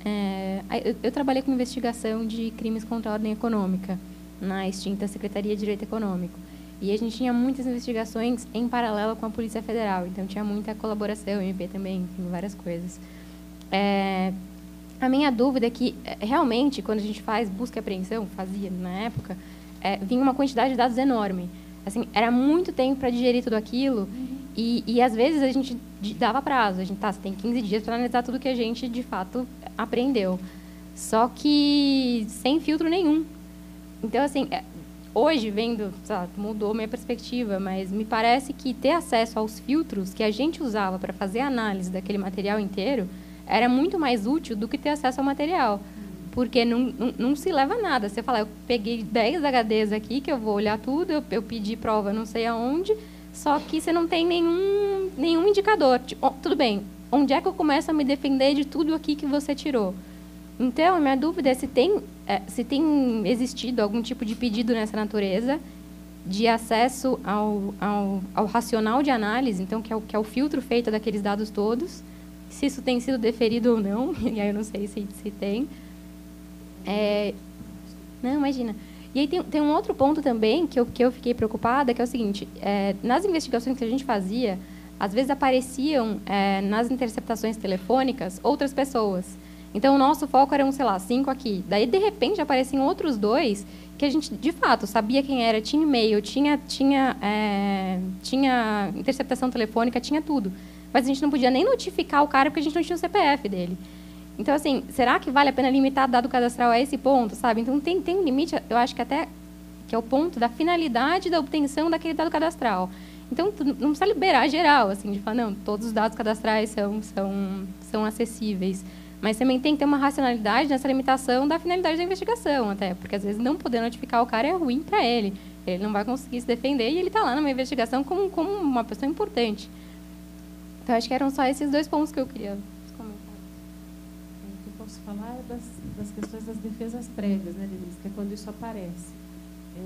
Eu trabalhei com investigação de crimes contra a ordem econômica na extinta Secretaria de Direito Econômico. E a gente tinha muitas investigações em paralelo com a Polícia Federal. Então, tinha muita colaboração, MP também, enfim, várias coisas. A minha dúvida é que, realmente, quando a gente faz busca e apreensão, fazia na época, vinha uma quantidade de dados enorme. Assim, era muito tempo para digerir tudo aquilo e, às vezes, a gente dava prazo. A gente, você tem 15 dias para analisar tudo que a gente, de fato, aprendeu. Só que sem filtro nenhum. Então, assim, hoje, vendo, mudou minha perspectiva, mas me parece que ter acesso aos filtros que a gente usava para fazer a análise daquele material inteiro era muito mais útil do que ter acesso ao material. Porque não se leva a nada. Você fala, eu peguei 10 HDs aqui, que eu vou olhar tudo, eu pedi prova não sei aonde, só que você não tem nenhum indicador. Tipo, tudo bem, onde é que eu começo a me defender de tudo aqui que você tirou? Então, a minha dúvida é se tem existido algum tipo de pedido nessa natureza de acesso ao racional de análise, então, que é o filtro feito daqueles dados todos, se isso tem sido deferido ou não, e aí eu não sei se tem. Não, imagina. E aí tem um outro ponto também que eu fiquei preocupada, que é o seguinte, nas investigações que a gente fazia, às vezes apareciam nas interceptações telefônicas outras pessoas. Então, o nosso foco eram, sei lá, 5 aqui. Daí, de repente, apareciam outros 2 que a gente, de fato, sabia quem era, tinha e-mail, tinha interceptação telefônica, tinha tudo. Mas a gente não podia nem notificar o cara porque a gente não tinha o CPF dele. Então, assim, será que vale a pena limitar dado cadastral a esse ponto, sabe? Então, tem um limite, eu acho que até que é o ponto da finalidade da obtenção daquele dado cadastral. Então, não precisa liberar geral, assim, de falar, não, todos os dados cadastrais são acessíveis. Mas também tem que ter uma racionalidade nessa limitação da finalidade da investigação, até, porque às vezes não poder notificar o cara é ruim para ele. Ele não vai conseguir se defender e ele está lá numa investigação como uma pessoa importante. Então, acho que eram só esses 2 pontos que eu queria comentar. O que eu posso falar é das questões das defesas prévias, né, Denise? Que é quando isso aparece.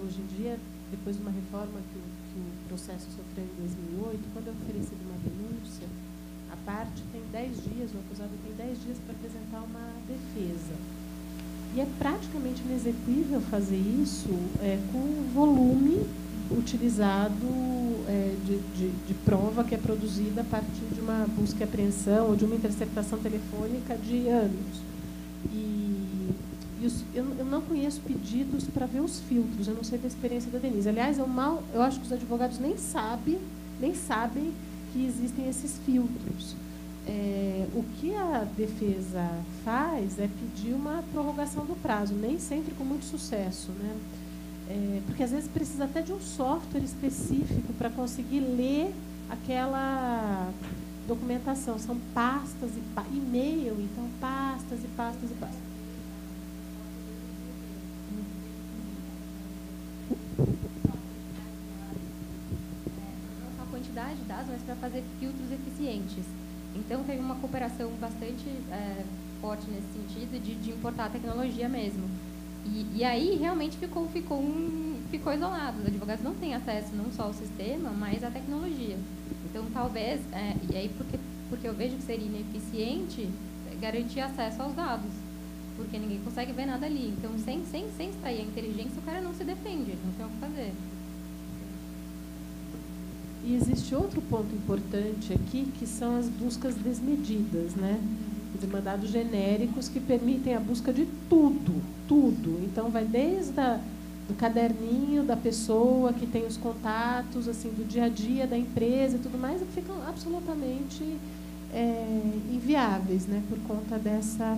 Hoje em dia, depois de uma reforma que o processo sofreu em 2008, quando é oferecida uma denúncia, a parte tem 10 dias, o acusado tem 10 dias para apresentar uma defesa. E é praticamente inexequível fazer isso com o volume utilizado de prova que é produzida a partir de uma busca e apreensão ou de uma interceptação telefônica de anos. Eu não conheço pedidos para ver os filtros, eu não sei da experiência da Denise. Aliás, eu acho que os advogados nem sabem que existem esses filtros. O que a defesa faz é pedir uma prorrogação do prazo, nem sempre com muito sucesso, né? Porque às vezes precisa até de um software específico para conseguir ler aquela documentação. São pastas e e-mail, então pastas e pastas e pastas. Quantidade de dados, mas para fazer filtros eficientes. Então, teve uma cooperação bastante forte nesse sentido de importar a tecnologia mesmo. E aí, realmente, ficou isolado. Os advogados não têm acesso não só ao sistema, mas à tecnologia. Então, talvez, e aí porque eu vejo que seria ineficiente garantir acesso aos dados, porque ninguém consegue ver nada ali. Então, sem extrair a inteligência, o cara não se defende, ele não tem o que fazer. E existe outro ponto importante aqui, que são as buscas desmedidas, né? De mandados genéricos que permitem a busca de tudo, tudo. Então, vai desde do caderninho da pessoa que tem os contatos, assim, do dia a dia da empresa e tudo mais, que ficam absolutamente inviáveis, né? Por conta dessa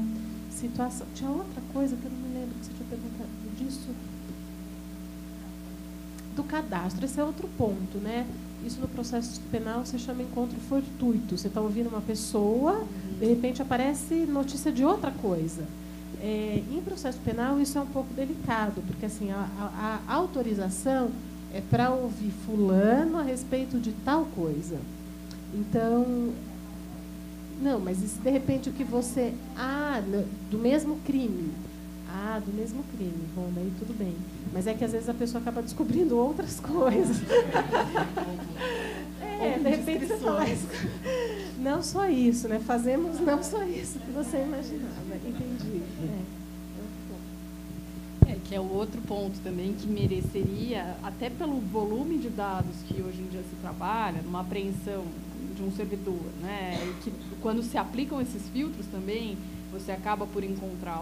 situação. Tinha outra coisa que eu não me lembro que você tinha perguntado disso. Do cadastro, esse é outro ponto, né? Isso no processo penal se chama encontro fortuito. Você está ouvindo uma pessoa, de repente aparece notícia de outra coisa. Em processo penal isso é um pouco delicado, porque assim a autorização é para ouvir fulano a respeito de tal coisa. Então, não, mas e se de repente o que você... do mesmo crime. Do mesmo crime. Bom, daí tudo bem. Mas é que às vezes a pessoa acaba descobrindo outras coisas. De repente você fala, não só isso, né? Fazemos não só isso que você imaginava. Entendi. Que é o outro ponto também que mereceria, até pelo volume de dados que hoje em dia se trabalha, numa apreensão de um servidor, né? E que quando se aplicam esses filtros também, você acaba por encontrar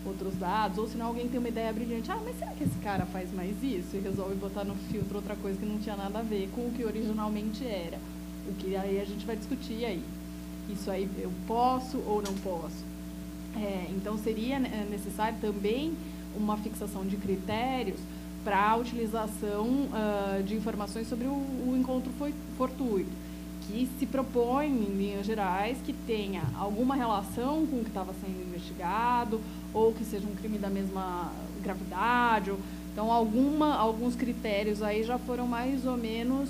outros dados, ou senão alguém tem uma ideia brilhante, mas será que esse cara faz mais isso? E resolve botar no filtro outra coisa que não tinha nada a ver com o que originalmente era. O que aí a gente vai discutir aí. Isso aí eu posso ou não posso? Então seria necessário também uma fixação de critérios para a utilização de informações sobre o encontro fortuito, que se propõe, em linhas gerais, que tenha alguma relação com o que estava sendo investigado, ou que seja um crime da mesma gravidade. Então, alguns critérios aí já foram mais ou menos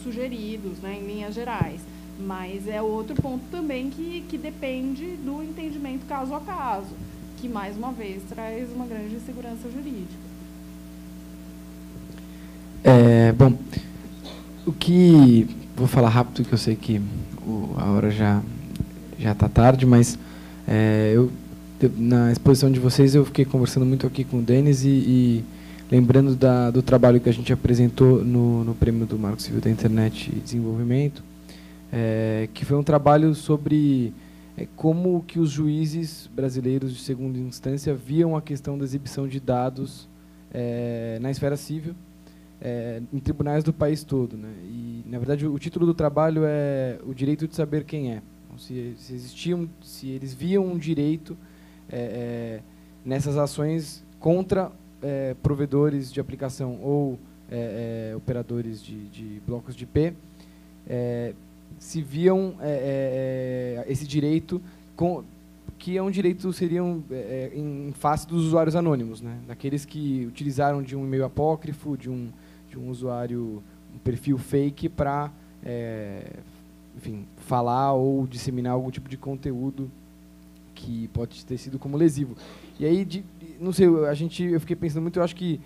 sugeridos, né, em linhas gerais. Mas é outro ponto também que depende do entendimento caso a caso, que, mais uma vez, traz uma grande insegurança jurídica. Bom, vou falar rápido, que eu sei que a hora já está tarde, mas na exposição de vocês eu fiquei conversando muito aqui com o Denis e lembrando do trabalho que a gente apresentou no Prêmio do Marco Civil da Internet e Desenvolvimento, que foi um trabalho sobre como que os juízes brasileiros de segunda instância viam a questão da exibição de dados na esfera civil, em tribunais do país todo, né? E, na verdade, o título do trabalho é O Direito de Saber Quem É. Então, se eles viam um direito nessas ações contra provedores de aplicação ou operadores de blocos de IP, se viam esse direito que é um direito, seriam em face dos usuários anônimos, né? Daqueles que utilizaram de um e-mail apócrifo, de um usuário, um perfil fake para, enfim, falar ou disseminar algum tipo de conteúdo que pode ter sido como lesivo. E aí, não sei, eu fiquei pensando muito, eu acho que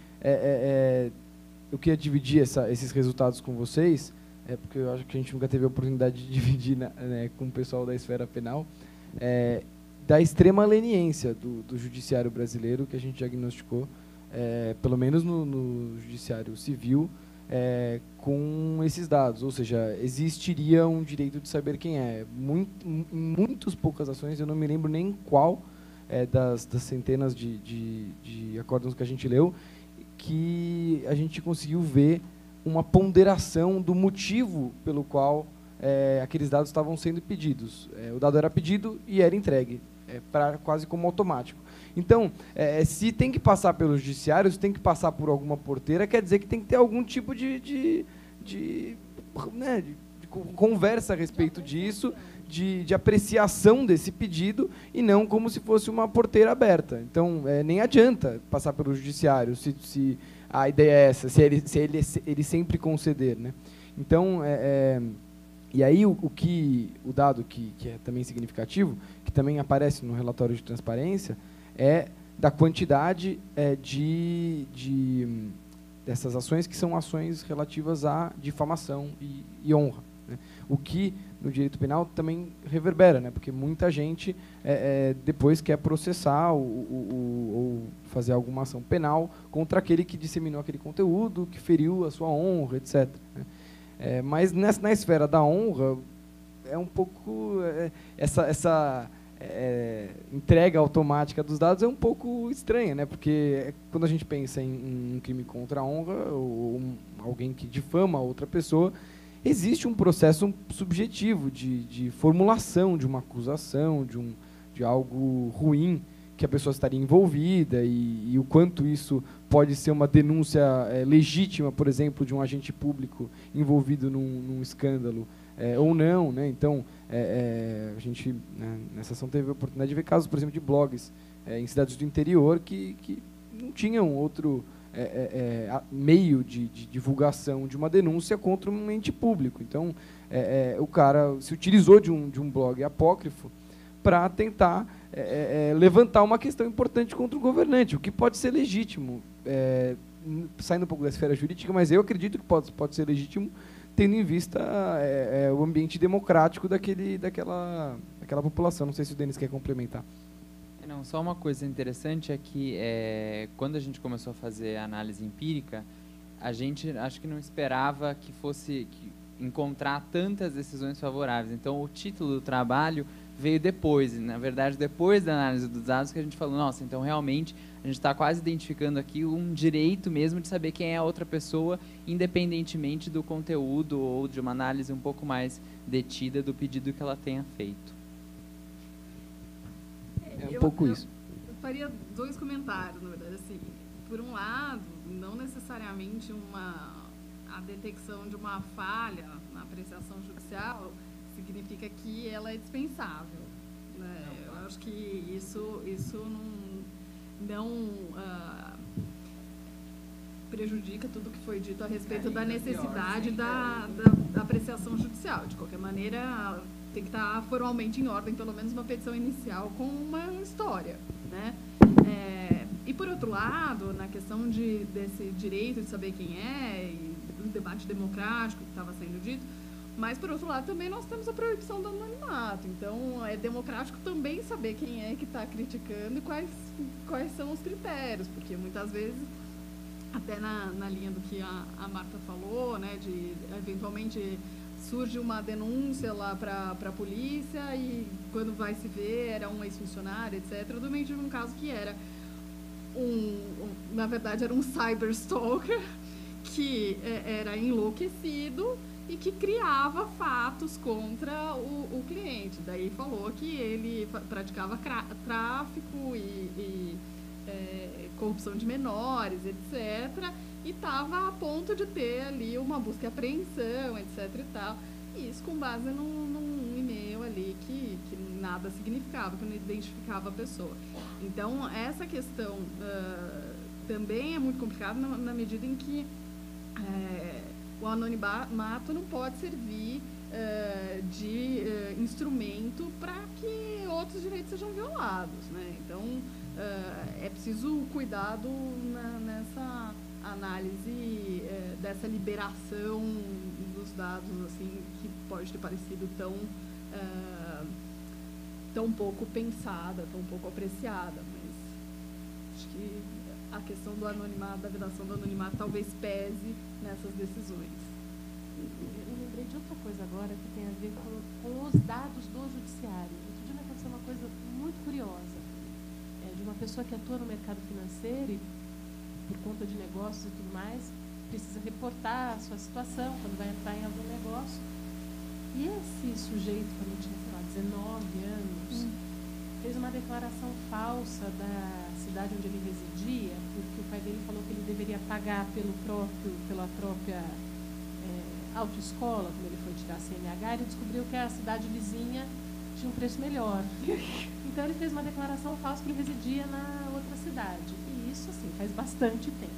eu queria dividir esses resultados com vocês, porque eu acho que a gente nunca teve a oportunidade de dividir com o pessoal da esfera penal, da extrema leniência do judiciário brasileiro que a gente diagnosticou, pelo menos no judiciário civil, com esses dados. Ou seja, existiria um direito de saber quem é. Em muitas poucas ações, eu não me lembro nem qual das centenas de acórdãos que a gente leu, que a gente conseguiu ver uma ponderação do motivo pelo qual aqueles dados estavam sendo pedidos. O dado era pedido e era entregue, quase como automático. Então, se tem que passar pelo judiciário, se tem que passar por alguma porteira, quer dizer que tem que ter algum tipo de conversa a respeito disso, de apreciação desse pedido, e não como se fosse uma porteira aberta. Então, nem adianta passar pelo judiciário, se a ideia é essa, se ele sempre conceder, né? Então, e aí o dado que é também significativo, que também aparece no relatório de transparência, é da quantidade dessas ações que são ações relativas à difamação e honra, né? O que no direito penal também reverbera, né? Porque muita gente depois quer processar ou fazer alguma ação penal contra aquele que disseminou aquele conteúdo, que feriu a sua honra, etc., né? Mas na esfera da honra, é um pouco... essa entrega automática dos dados é um pouco estranha, né? Porque quando a gente pensa em um crime contra a honra, ou alguém que difama outra pessoa, existe um processo subjetivo de formulação de uma acusação, de algo ruim que a pessoa estaria envolvida e o quanto isso pode ser uma denúncia legítima, por exemplo, de um agente público envolvido num escândalo ou não, né? Então, a gente, né, nessa ação teve a oportunidade de ver casos, por exemplo, de blogs em cidades do interior que não tinham outro meio de divulgação de uma denúncia contra um ente público. Então, o cara se utilizou de um blog apócrifo para tentar levantar uma questão importante contra o governante, o que pode ser legítimo, saindo um pouco da esfera jurídica, mas eu acredito que pode ser legítimo, tendo em vista o ambiente democrático daquela população. Não sei se o Denis quer complementar. Não, só uma coisa interessante é que quando a gente começou a fazer a análise empírica, a gente acho que não esperava que fosse encontrar tantas decisões favoráveis. Então, o título do trabalho veio depois, na verdade, depois da análise dos dados, que a gente falou, nossa, então realmente a gente está quase identificando aqui um direito mesmo de saber quem é a outra pessoa, independentemente do conteúdo ou de uma análise um pouco mais detida do pedido que ela tenha feito. É um pouco isso. Eu faria 2 comentários, na verdade. Assim, por um lado, não necessariamente a detecção de uma falha na apreciação judicial significa que ela é dispensável, né? Eu acho que isso não prejudica tudo o que foi dito a respeito da necessidade da apreciação judicial. De qualquer maneira, tem que estar formalmente em ordem, pelo menos uma petição inicial com uma história, né? E, por outro lado, na questão desse direito de saber quem é, e do debate democrático que estava sendo dito, mas, por outro lado, também nós temos a proibição do anonimato. Então, é democrático também saber quem é que está criticando e quais são os critérios, porque muitas vezes, até na linha do que a Marta falou, né, de eventualmente surge uma denúncia lá para a polícia e quando vai se ver era um ex-funcionário, etc. Eu também tive um caso que era na verdade era um cyberstalker que era enlouquecido e que criava fatos contra o cliente. Daí falou que ele praticava tráfico e corrupção de menores, etc., e estava a ponto de ter ali uma busca e apreensão, etc. e tal. E isso com base num e-mail ali que nada significava, que não identificava a pessoa. Então, essa questão também é muito complicada na medida em que o anonimato não pode servir de instrumento para que outros direitos sejam violados, né? Então, é preciso cuidado nessa análise dessa liberação dos dados, assim, que pode ter parecido tão pouco pensada, tão pouco apreciada, mas acho que a questão do anonimato, da vedação do anonimato, talvez pese nessas decisões. Eu lembrei de outra coisa agora que tem a ver com os dados do judiciário. Outro dia me aconteceu uma coisa muito curiosa, de uma pessoa que atua no mercado financeiro e, por conta de negócios e tudo mais, precisa reportar a sua situação quando vai entrar em algum negócio. E esse sujeito, quando tinha, sei lá, 19 anos, fez uma declaração falsa da cidade onde ele residia, porque o pai dele falou que ele deveria pagar pela própria autoescola, quando ele foi tirar a CNH, ele descobriu que a cidade vizinha tinha um preço melhor. Então ele fez uma declaração falsa que ele residia na outra cidade. E isso, assim, faz bastante tempo.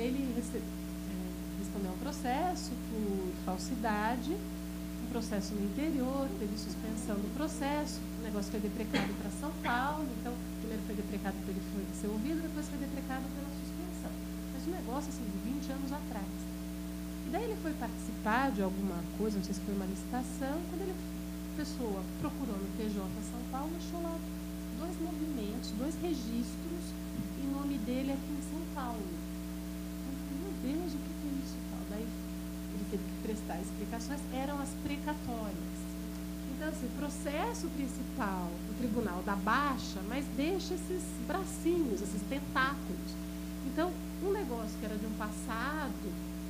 Ele respondeu a um processo por falsidade, um processo no interior, teve suspensão do processo, o negócio foi deprecado para São Paulo, então primeiro foi deprecado para ele ser ouvido, depois foi deprecado pela suspensão. Mas um negócio assim de 20 anos atrás. E daí ele foi participar de alguma coisa, não sei se foi uma licitação, quando a pessoa procurou no TJ São Paulo, achou lá 2 movimentos, 2 registros em nome dele aqui em São Paulo. Eu falei, meu Deus, o que é isso? Daí ele teve que prestar explicações, eram as precatórias. Então, assim, o processo principal, o tribunal dá baixa, mas deixa esses bracinhos, esses tentáculos. Então, um negócio que era de um passado,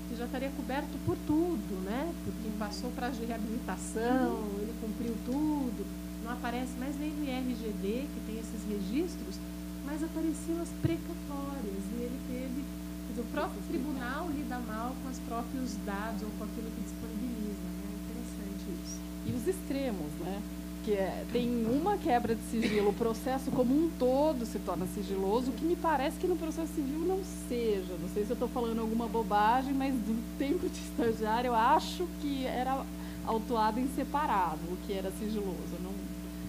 que já estaria coberto por tudo, né? Porque passou para a reabilitação, ele cumpriu tudo, não aparece mais nem no IRGD, que tem esses registros, mas apareciam as precatórias, e ele teve... Quer dizer, o próprio tribunal lida mal com os próprios dados ou com aquilo que disponibiliza, né? É interessante isso. E os extremos, né? Que tem uma quebra de sigilo, o processo como um todo se torna sigiloso, o que me parece que no processo civil não seja. Não sei se eu estou falando alguma bobagem, mas do tempo de estagiário eu acho que era autuado em separado o que era sigiloso.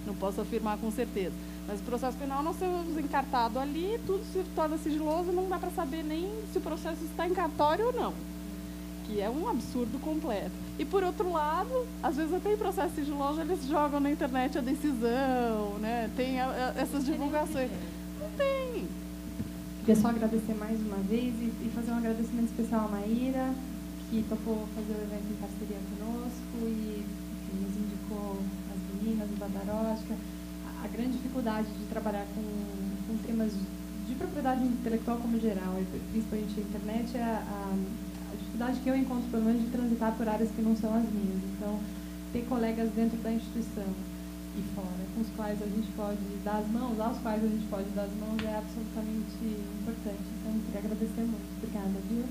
Não posso afirmar com certeza. Mas o processo penal, nós temos encartado ali, tudo se torna sigiloso, não dá para saber nem se o processo está em cartório ou não, que é um absurdo completo. E, por outro lado, às vezes até em processo sigiloso eles jogam na internet a decisão, né? Tem essas divulgações. Não tem. Queria só agradecer mais uma vez e fazer um agradecimento especial à Maíra, que topou fazer o evento em parceria conosco e, enfim, nos indicou as meninas, o Badarosca. A grande dificuldade de trabalhar com temas de propriedade intelectual como geral, e principalmente a internet, é a dificuldade que eu encontro, pelo menos, de transitar por áreas que não são as minhas. Então, ter colegas dentro da instituição e fora, com os quais a gente pode dar as mãos, aos quais a gente pode dar as mãos, é absolutamente importante. Então, eu queria agradecer muito. Obrigada, viu?